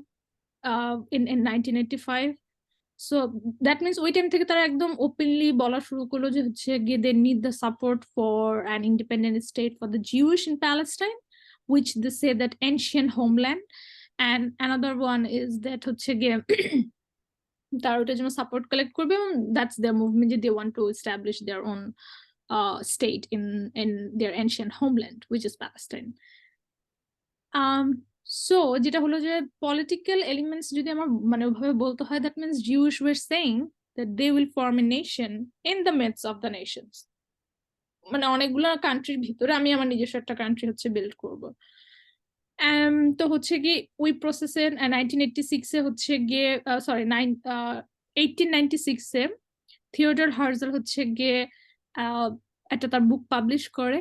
in 1985. So that means ওই time থেকে তারা একদম openly বলা শুরু করলো যে হচ্ছে গিয়ে they need the support for an independent state for the Jewish in Palestine, which they say that ancient homeland. And another one is that হচ্ছে গিয়ে তারা ওটার জন্য সাপোর্ট কালেক্ট করবে, এবং দ্যাটস দেয়ার মুভমেন্ট যে they want to establish their own state in their ancient homeland, which is Palestine. So যেটা হলো যে political elements যদি আমার মানে ওইভাবে বলতে হয়, that means Jewish were saying that they will form a nation in the midst of the nations. মানে অনেকগুলো কান্ট্রির ভিতরে আমি আমার নিজস্ব একটা কান্ট্রি হচ্ছে বিল্ড করব। তো হচ্ছে কি ওই প্রসেসে 1986 এ হচ্ছে গিয়ে সরি 1896 এ থিওডর হার্জেল হচ্ছে গিয়ে একটা তার বুক পাবলিশ করে।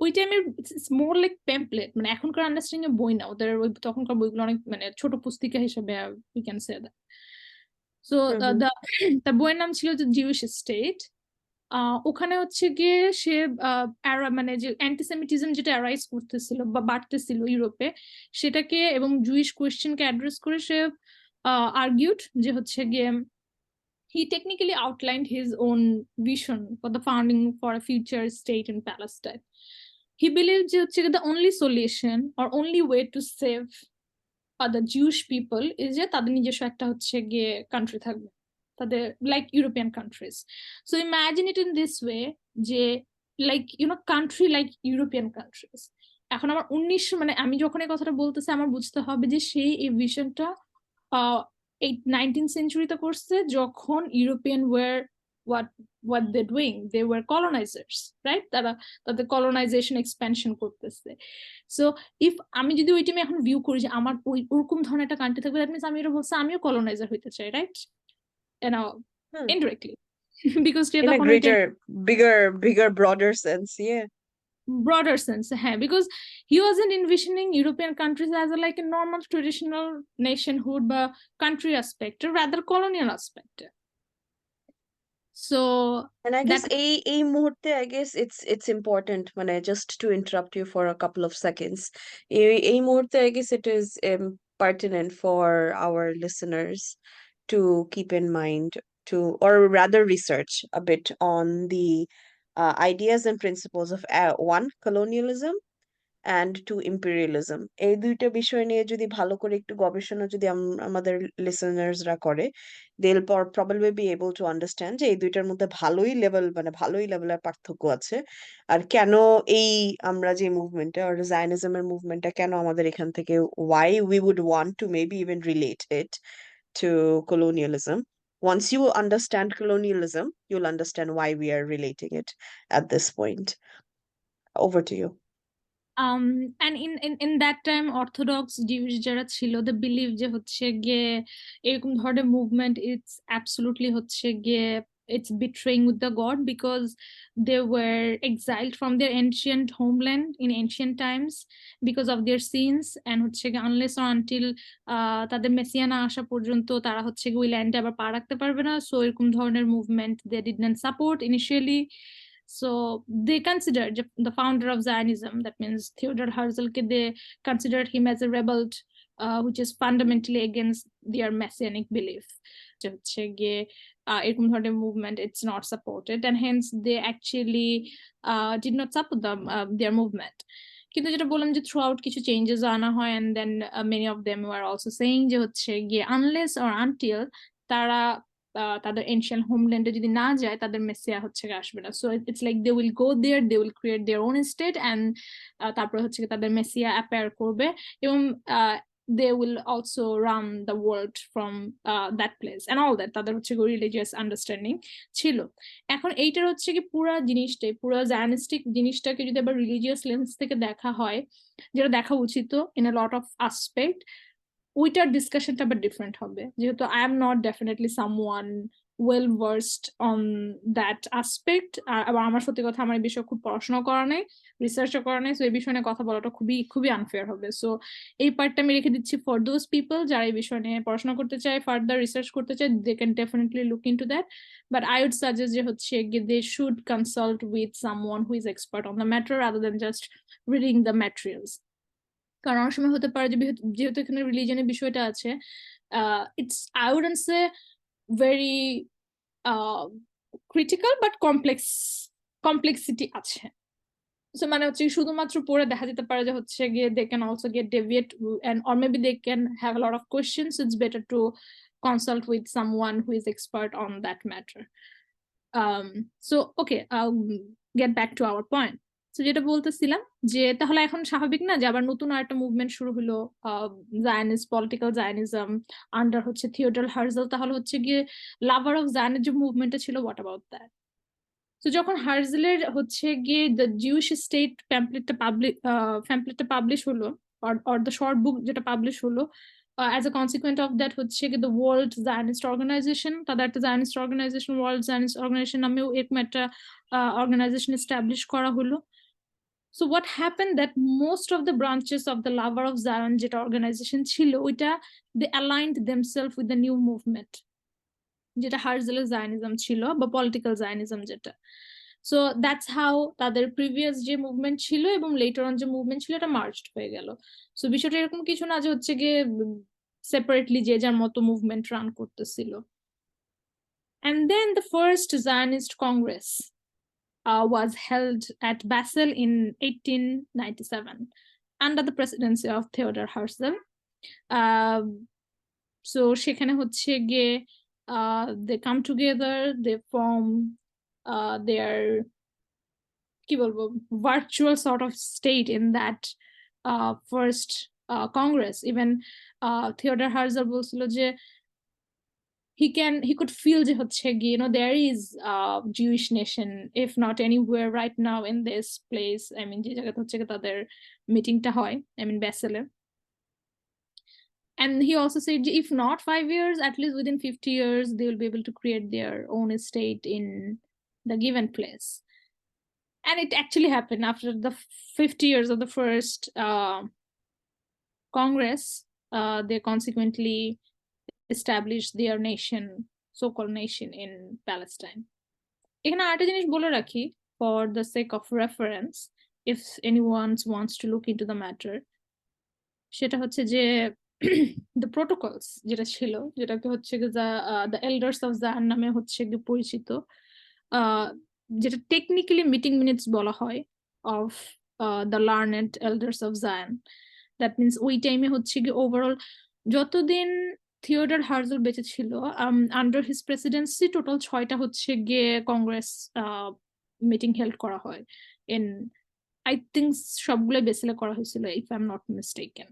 ওই টাইমের ইটস মোর লাইক প্যাম্পলেট, মানে এখনকার আন্ডারস্ট্যান্ডিং এ বই না, ওদের ওই তখনকার বইগুলো অনেক মানে ছোট পুস্তিকা হিসেবে we can say that. So the বইয়ের নাম ছিল যে জিউইশ স্টেট। ওখানে হচ্ছে গিয়ে সে মানে যে অ্যান্টিসেমিটিজম যেটা অ্যারাইজ করতেছিল বা বাড়তেছিল ইউরোপে, সেটাকে এবং জুইশ কোয়েশ্চেনকে অ্যাড্রেস করে সে আর্গিউড যে হচ্ছে গিয়ে he technically outlined his own vision for the founding for a future state in Palestine. He believed that the only solution or only way to save the Jewish people is যে তাদের নিজস্ব একটা হচ্ছে গিয়ে country থাকবে, তাদের like European countries. So imagine it in this way যে like country like European countries, এখন আমার 1900 মানে আমি যখন এই কথাটা বলতেছি আমার বুঝতে হবে যে সেই এই ভিশনটা এই 19th সেঞ্চুরিতে করছে যখন European were what they're doing, they were colonizers, right? তারা তাদের colonization expansion করতেছে। সো ইফ আমি যদি ওই টাইমে এখন ভিউ করি যে আমার ওরকম ধরনের একটা কান্ট্রি থাকবে, দ্যাট মিনস আমি এটা বলছি আমিও কলোনাইজার হইতে চাই, right? Hmm. Indirectly because In a তখন ওইটা bigger, broader sense, yeah. broader sense, হ্যাঁ, because he wasn't envisioning European countries as a like a normal traditional nationhood বা country aspect, rather colonial aspect. So And I guess that এই মুহূর্তে I guess it's important মানে just to interrupt you for a couple of seconds. এই মুহূর্তে I guess it is pertinent for our listeners to keep in mind to or rather research a bit on the ideas and principles of one, colonialism, and to imperialism. এই দুইটা বিষয় নিয়ে যদি ভালো করে একটু গবেষণা যদি আমাদের লিসেনার্সরা করে, they'll probably be able to understand যে এই দুইটার মধ্যে ভালোই লেভেলের পার্থক্য আছে। আর কেন এই আমরা যে মুভমেন্টটা আর জায়নিজমের মুভমেন্টটা কেন আমাদের এখান থেকে why we would want to maybe even relate it to colonialism. Once you understand colonialism, you'll understand why we are relating it at this point. Over to you. and in that time orthodox Jewish যারা ছিল they believe যে হচ্ছে গিয়ে এরকম ধরনের movement it's absolutely হচ্ছে গিয়ে it's betraying with the god because they were exiled from their ancient homeland in ancient times because of their sins and হচ্ছে গিয়ে unless or until তাদের মেসিয়া না আসা পর্যন্ত তারা হচ্ছে গিয়ে ওই ল্যান্ডে আবার পা রাখতে পারবে না, সো এরকম ধরনের movement they did not support initially. So they considered the founder of Zionism, that means Theodor Herzl, they considered him as a rebel, which is fundamentally against their messianic belief. এরকম ধরনের movement, it's not supported, and hence they actually did not support their movement. কিন্তু যেটা বললাম যে through out কিছু changes আনা হয়, and then many of them were also saying যে হচ্ছে গিয়ে unless or until তারা তাদের এনশিয়ান্ট হোমল্যান্ডে যদি না যায় তাদের মেসিয়া হচ্ছে আসবে না। So it's like they will go there, they will create their own state, and তারপরে হচ্ছে তাদের মেসিয়া অ্যাপিয়ার করবে এবং they will also run the world from that place and all that. তাদের হচ্ছে রিলিজিয়াস আন্ডারস্ট্যান্ডিং ছিল। এখন এইটার হচ্ছে কি পুরো জিনিসটাই, পুরো জায়নিস্টিক জিনিসটাকে যদি আবার রিলিজিয়াস লেন্স থেকে দেখা হয়, যেটা দেখা উচিত in a lot of aspect, ওইটার ডিসকাশনটা আবার ডিফারেন্ট হবে, যেহেতু I am not definitely someone well versed on that aspect. আবার আমার সত্যি কথা আমার এই বিষয়ে খুব পড়াশোনা করা নেই, রিসার্চও করা নেই, সো এই বিষয় নিয়ে কথা বলাটা খুবই আনফেয়ার হবে। সো এই পার্টটা আমি রেখে দিচ্ছি ফর দোজ পিপল যারা এই বিষয় নিয়ে পড়াশোনা করতে চায়, ফার্দার রিসার্চ করতে চায়, they can definitely look into that. But I would suggest যে হচ্ছে they should consult with someone who is expert on the matter rather than just reading the materials. কারণ অনেক সময় হতে পারে যে যেহেতু এখানে রিলিজনের বিষয়টা আছে, it's I wouldn't say very critical but complexity আছে। সো মানে হচ্ছে শুধুমাত্র পড়ে দেখা যেতে পারে যে হচ্ছে গিয়ে they can also get deviate and or maybe they can have a lot of questions. It's better to consult with someone who is expert on that matter. So okay, I'll get back to our point. So যেটা বলতেছিলাম যে তাহলে এখন স্বাভাবিক না যে আবার নতুন আরেকটা মুভমেন্ট শুরু হলো, জায়নিস্ট পলিটিক্যাল জায়নিজম আন্ডার হচ্ছে থিওডর হার্জেল। তাহলে হচ্ছে গিয়ে লাভার অফ জায়নিস্ট যে মুভমেন্টটা ছিল, হোয়াট অ্যাবাউট দ্যাট? তো যখন হার্জেলের হচ্ছে গিয়ে দ্য জিউস স্টেট প্যাম্পলেটটা পাবলিশ হলো, or the short book যেটা পাবলিশ হলো, as a consequence of that হচ্ছে কি the World Zionist Organization, তাদের একটা Zionist Organization, World Zionist Organization নামেও এরকম একটা organization establish করা হলো। So what happened that most of the branches of the Lover of Zion যেটা organization ছিল ওইটা they aligned themselves with the new movement যেটা হার্জেলের জায়নিজম ছিল বা পলিটিক্যাল জায়নিজম যেটা। সো দ্যাটস হাউ তাদের প্রিভিয়াস যে মুভমেন্ট ছিল এবং লেটার অন যে মুভমেন্ট ছিল এটা মার্জড হয়ে গেল। সো বিষয়টা এরকম কিছু না যে হচ্ছে গিয়ে সেপারেটলি যে যার মতো মুভমেন্ট রান করতেছিল। And then the first Zionist Congress was held at Basel in 1897 under the presidency of Theodor Herzl. So সেখানে হচ্ছে গিয়ে they come together, they form their কি বলবো virtual sort of state in that first Congress. Even Theodore Herzl বলছিল যে he could feel যে হচ্ছে গিয়ে there is a Jewish nation if not anywhere right now in this place. I mean যে জায়গাতে হচ্ছে গিয়ে তাদের মিটিংটা হয়, I mean Basel-এ. And he also said if not 5 years, at least within 50 years they will be able to create their own state in the given place. And it actually happened after the 50 years of the first Congress. They consequently established their nation, so-called nation in Palestine. এখানে আরেকটা জিনিস বলে রাখি for the sake of reference if anyone wants to look into the matter. সেটা হচ্ছে যে the protocols যেটা ছিল, যেটাকে হচ্ছে the elders of Zion নামে হচ্ছে পরিচিত, যেটা টেকনিক্যালি মিটিং মিনিটস বলা হয় of the learned elders of Zion. That means ওই টাইমে হচ্ছে কি ওভারঅল যতদিন থিওডর হার্জল বেঁচে ছিল আন্ডার হিজ প্রেসিডেন্সি টোটাল 6টা হচ্ছে গিয়ে কংগ্রেস মিটিং হেল্ড করা হয় ইন আই থিংক সবগুলো বেসিলে করা হয়েছিল if I am not mistaken.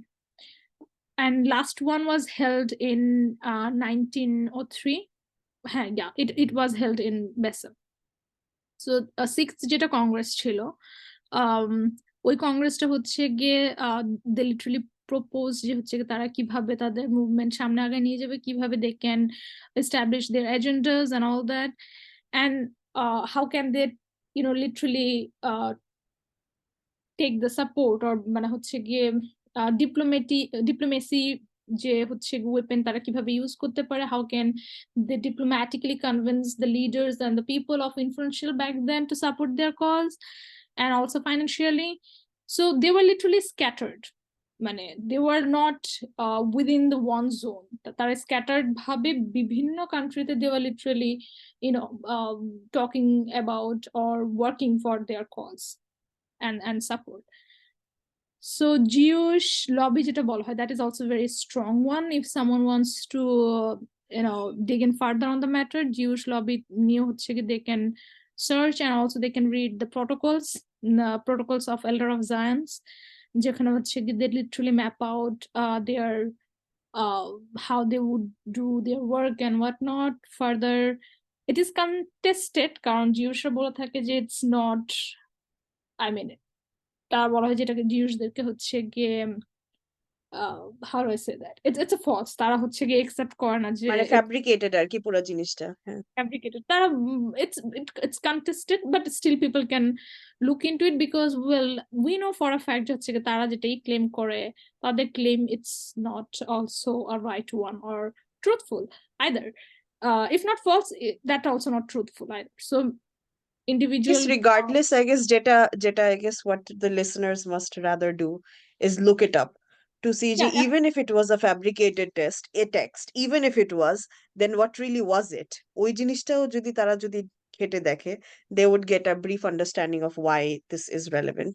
And last one was held in 1903. Yeah, it was held in Basel. So sixth যেটা কংগ্রেস ছিল ওই কংগ্রেসটা হচ্ছে গিয়ে দে লিটারালি প্রপোজ যে হচ্ছে তারা কিভাবে তাদের মুভমেন্ট সামনে আগে নিয়ে যাবে, কিভাবে they can establish their agendas and all that, and how can they literally take the support or মানে হচ্ছে গিয়ে ডিপ্লোমেসি যে হচ্ছে ওয়েপেন তারা কিভাবে ইউজ করতে পারে, how can they diplomatically convince the leaders and the people of influential back then to support their cause and also financially. So they were literally scattered. মানে they were not within the one zone. তারা scattered ভাবে বিভিন্ন কান্ট্রিতে they were literally talking about or working for their cause and support. So Jewish lobby যেটা বলা হয়, that is also a very strong one. If someone wants to dig in further on the matter, Jewish lobby নিয়ে হচ্ছে কি they can search and also they can read the protocols of Elder of Zions, যেখানে হচ্ছে কি they literally map out their how they would do their work and whatnot. Further, it is contested কারণ জিউসরা বলে থাকে যে it's not, I mean তারা বলা হয় যেটাকে জিউসদেরকে হচ্ছে গিয়ে how do I say that, it's a false, তারা হচ্ছে গিয়ে accept করে না যে মানে ফ্যাব্রিকেটেড আর কি পুরো জিনিসটা. হ্যাঁ, fabricated. তারা it's contested but still people can look into it because well we know for a fact হচ্ছে কি তারা যেটাই ক্লেম করে তাদের claim it's not also a right one or truthful either. If not false, that also not truthful either. So individual regardless, I guess যেটা I guess what the listeners must rather do is look it up to see Yeah, even if it was a fabricated text, even if it was, then what really was it? ওই জিনিসটাও যদি তারা যদি ঘেটে দেখে, they would get a brief understanding of why this is relevant.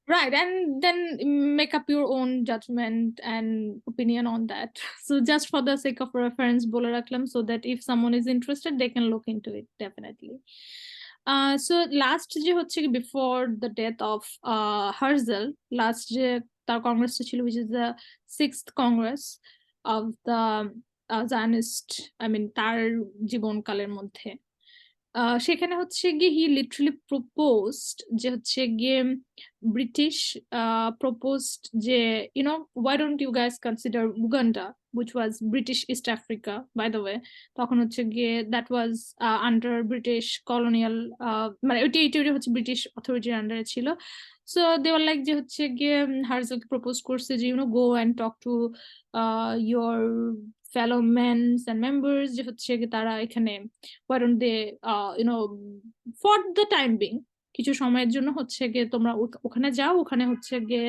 right, and then make up your own judgment and opinion on that. So just for the sake of reference bole rakhlam so that if someone is interested they can look into it definitely. So last je hocche before the death of Herzl, last je tar congress chilo which is the 6th Congress of the Zionist, I mean tar জীবন কালের মধ্যে সেখানে হচ্ছে গিয়ে হি literally proposed যে হচ্ছে গিয়ে British proposed যে why don't you guys consider Uganda, which was British East Africa by the way, তখন হচ্ছে গিয়ে that was under British colonial মানে ওইটা হচ্ছে ব্রিটিশ অথরিটির আন্ডারে ছিল. So they were like যে হচ্ছে গিয়ে হার্জলকে প্রপোজ করছে যে go and talk to your fellow men and members যে হচ্ছে গিয়ে তারা এখানে why don't they for the time being কিছু সময়ের জন্য হচ্ছে গিয়ে তোমরা ওখানে যাও, ওখানে হচ্ছে গিয়ে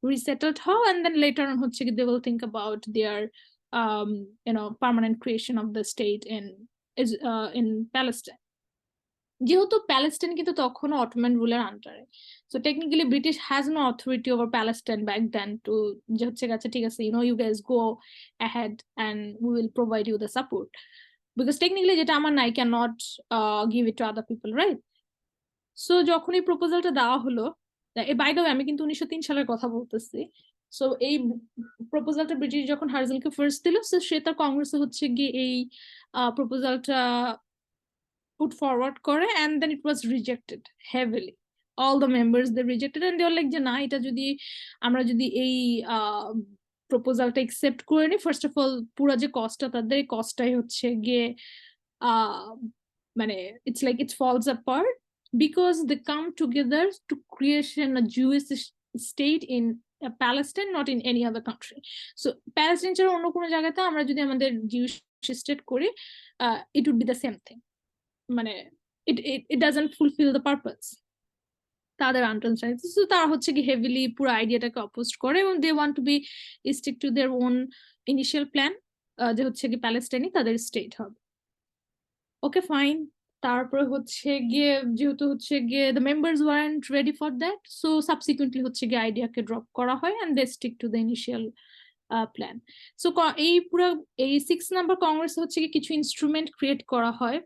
resettled হও and then later on হচ্ছে গিয়ে they will think about their permanent creation of the state in Palestine. যেহেতু প্যালেস্টাইন কিন্তু তখনও অটোমান রুলের আন্ডারে, so technically British has no authority over Palestine back then to যে হচ্ছে গেছে ঠিক আছে you guys go ahead and we will provide you the support, because technically যেটা আমার নাই can not give it to other people, right? So যখন এই প্রপোজালটা দেওয়া হলো, বাই দ্য ওয়ে আমি কিন্তু 1903 সালের কথা বলতেছি। সো এই প্রপোজালটা ব্রিটিশ যখন হার্জেলকে ফার্স্ট দিল, সো সে তার কংগ্রেসে হচ্ছে গিয়ে এই প্রপোজালটা put forward করে, and then it was rejected heavily. All the members they rejected, and they were like যে না, এটা যদি আমরা যদি এই প্রপোজালটা একসেপ্ট করে নি, ফার্স্ট অফ অল পুরো যে কস্টটা তাদের, এই কস্টটাই হচ্ছে গিয়ে মানে it's like it falls apart because they come together to creation a Jewish state in Palestine, not in any other country. So Palestine ছাড়া অন্য কোনো জায়গাতে আমরা যদি আমাদের Jewish state করি, it would be the same thing. মানে it doesn't fulfill the purpose. তাদের আন্ডারস্ট্যান্ডিং, সো তারা হচ্ছে কি হেভিলি পুরো আইডিয়াটাকে অপোজ করে, এবং they want to be stick to their own initial plan, যে হচ্ছে কি প্যালেস্টাইনই তাদের স্টেট হবে। Okay fine. তারপরে হচ্ছে গিয়ে যেহেতু হচ্ছে গিয়ে the members weren't ready for that, so subsequently হচ্ছে গিয়ে আইডিয়াকে ড্রপ করা হয়, and they stick to the initial plan. So এই পুরো এই 6 নাম্বার কংগ্রেস হচ্ছে কি কিছু ইনস্ট্রুমেন্ট ক্রিয়েট করা হয়,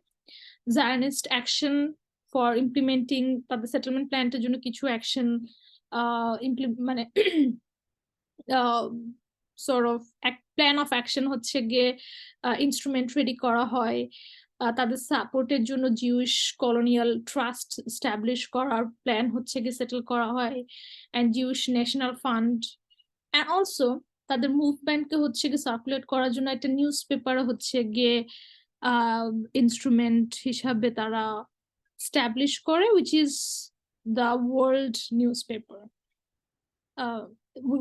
Zionist action for implementing তাদের সেটেলমেন্ট প্ল্যানটার জন্য কিছু অ্যাকশন মানে sort of plan of action হচ্ছে গিয়ে ইনস্ট্রুমেন্ট রেডি করা হয়, তাদের সাপোর্টের জন্য জিউইশ কলোনিয়াল ট্রাস্ট এস্টাবলিশ করার প্ল্যান হচ্ছে গিয়ে সেটেল করা হয়, and Jewish national fund, and also তাদের মুভমেন্টকে হচ্ছে গিয়ে সার্কুলেট করার জন্য একটা নিউজ পেপার হচ্ছে গিয়ে ইনস্ট্রুমেন্ট হিসাবে তারা স্ট্যাবলিশ করে, which is the world newspaper,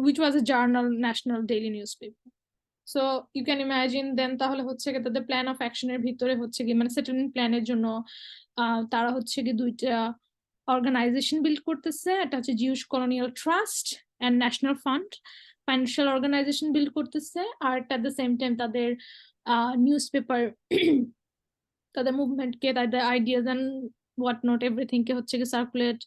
which was a journal, national daily newspaper. So you can imagine then তাহলে হচ্ছে গিয়ে তাদের প্ল্যান অফ অ্যাকশনের ভিতরে হচ্ছে গিয়ে মানে সেটেলমেন্ট প্ল্যানের জন্য তারা হচ্ছে গিয়ে দুইটা অর্গানাইজেশন বিল্ড করতেছে, এটা হচ্ছে Jews colonial trust and national fund, financial organization build করতেছে, আর এট দ্য সেম টাইম তাদের নিউজ পেপার, তাদের মুভমেন্টকে, তাদের ideas and what not everything কে হচ্ছে গিয়ে circulate,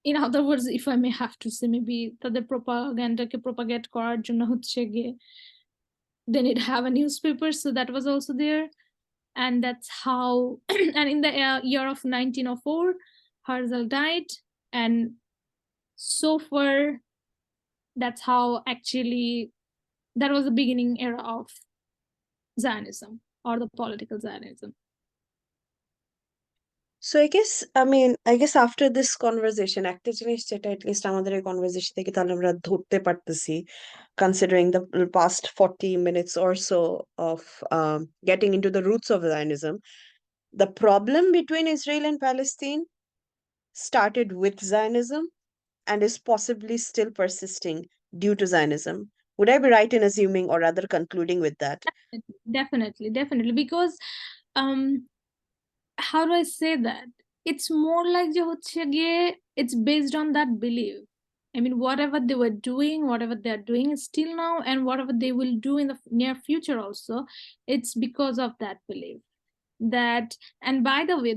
in other words if I may have to say maybe তাদের প্রোপাগান্ডাকে প্রোপাগেট করার জন্য হচ্ছে গিয়ে they need to have a newspaper, so that was also there. And that's how and in the year of 1904 Herzl died, and so far that's how actually that was the beginning era of Zionism, or the political Zionism. So I guess after this conversation, একটা জিনিস যেটা at least আমাদের এই conversation থেকে তাহলে আমরা ধরতে পারতেছি, considering the past 40 minutes or so of getting into the roots of Zionism, the problem between Israel and Palestine started with Zionism and is possibly still persisting due to Zionism. Would I be right in assuming, or rather concluding with that? Definitely, because how do I say that? It's more like যে হচ্ছে গিয়ে it's based on that belief. I mean, whatever they were doing, whatever they're doing still now, and whatever they will do in the near future also, it's because of that belief. That, and by the way,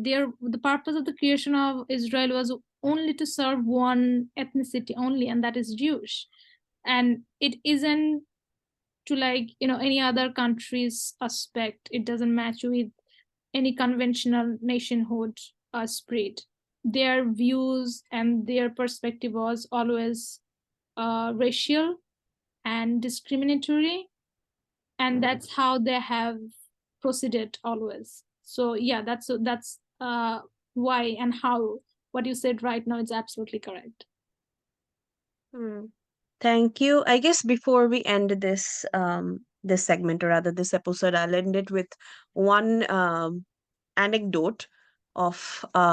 the purpose of the creation of Israel was only to serve one ethnicity only, and that is Jewish. And it isn't to like, any other country's aspect. It doesn't match with any conventional nationhood spirit. Their views and their perspective was always racial and discriminatory, and that's how they have proceeded always. So yeah, that's why and how what you said right now is absolutely correct. Thank you. I guess before we end this segment, or rather this episode, I'll end it with one anecdote of a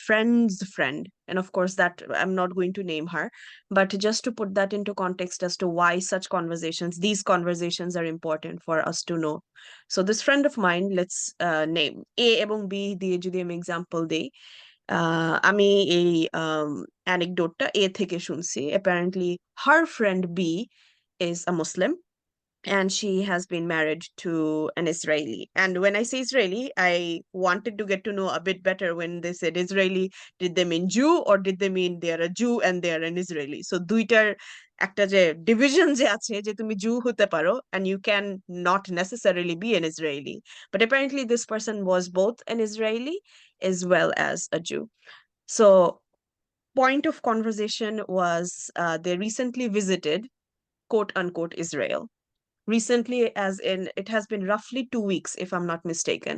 friend's friend. And of course, that I'm not going to name her, but just to put that into context as to why these conversations are important for us to know. So this friend of mine, let's name A এবং B দিয়ে যদি আমি example দেই, আমি এই anecdote-টা A থেকে শুনছি. Apparently, her friend B is a Muslim, and she has been married to an Israeli. And when I say Israeli, I wanted to get to know a bit better. When they said Israeli, did they mean Jew, or did they mean they are a Jew and they are an Israeli? So দুইটার একটা যে division যে আছে, যে তুমি Jew হতে পারো and you can not necessarily be an Israeli. But apparently this person was both an Israeli as well as a Jew. So point of conversation was they recently visited, quote unquote, Israel. Recently, as in it has been roughly 2 weeks, if I'm not mistaken.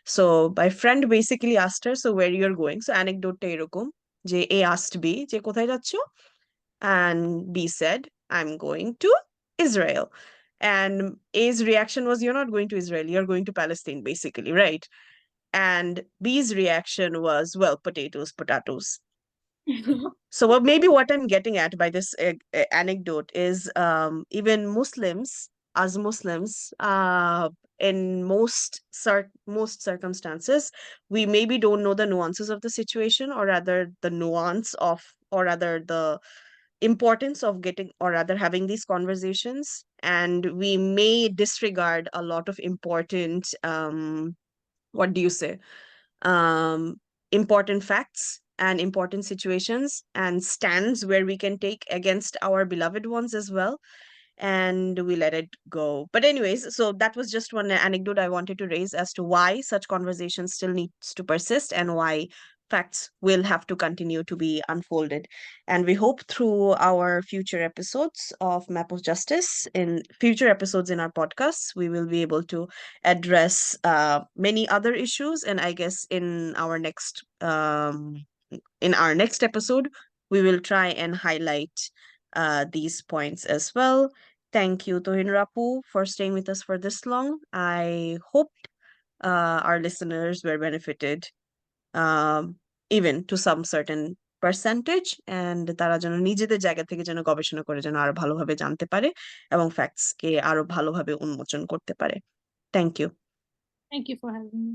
So my friend basically asked her, so where you're going? So anecdote টা এরকম যে A asked B যে কোথায় যাচ্ছ? And B said, I'm going to Israel. And A's reaction was, you're not going to Israel, you're going to Palestine, basically, right? And B's reaction was, well, potatoes. So maybe what I'm getting at by this anecdote is even Muslims, as Muslims, in most circumstances, we maybe don't know the nuances of the situation, or rather the nuance of, or rather the importance of getting, or rather having these conversations, and we may disregard a lot of important, what do you say? um, important facts and important situations and stands where we can take against our beloved ones as well. And we let it go. But anyways, so that was just one anecdote I wanted to raise as to why such conversations still needs to persist and why facts will have to continue to be unfolded. And we hope through our future episodes of Map of Justice, in future episodes in our podcasts, we will be able to address many other issues. And I guess in our next episode, we will try and highlight these points as well. Thank you, Tohin Rapu, for staying with us for this long. I hope our listeners were benefited, even to some certain percentage, and তারা যেন নিজেদের জায়গা থেকে যেন গবেষণা করে যেন আরো ভালোভাবে জানতে পারে এবং facts কে আরো ভালোভাবে উন্মোচন করতে পারে. Thank you. Thank you for having me.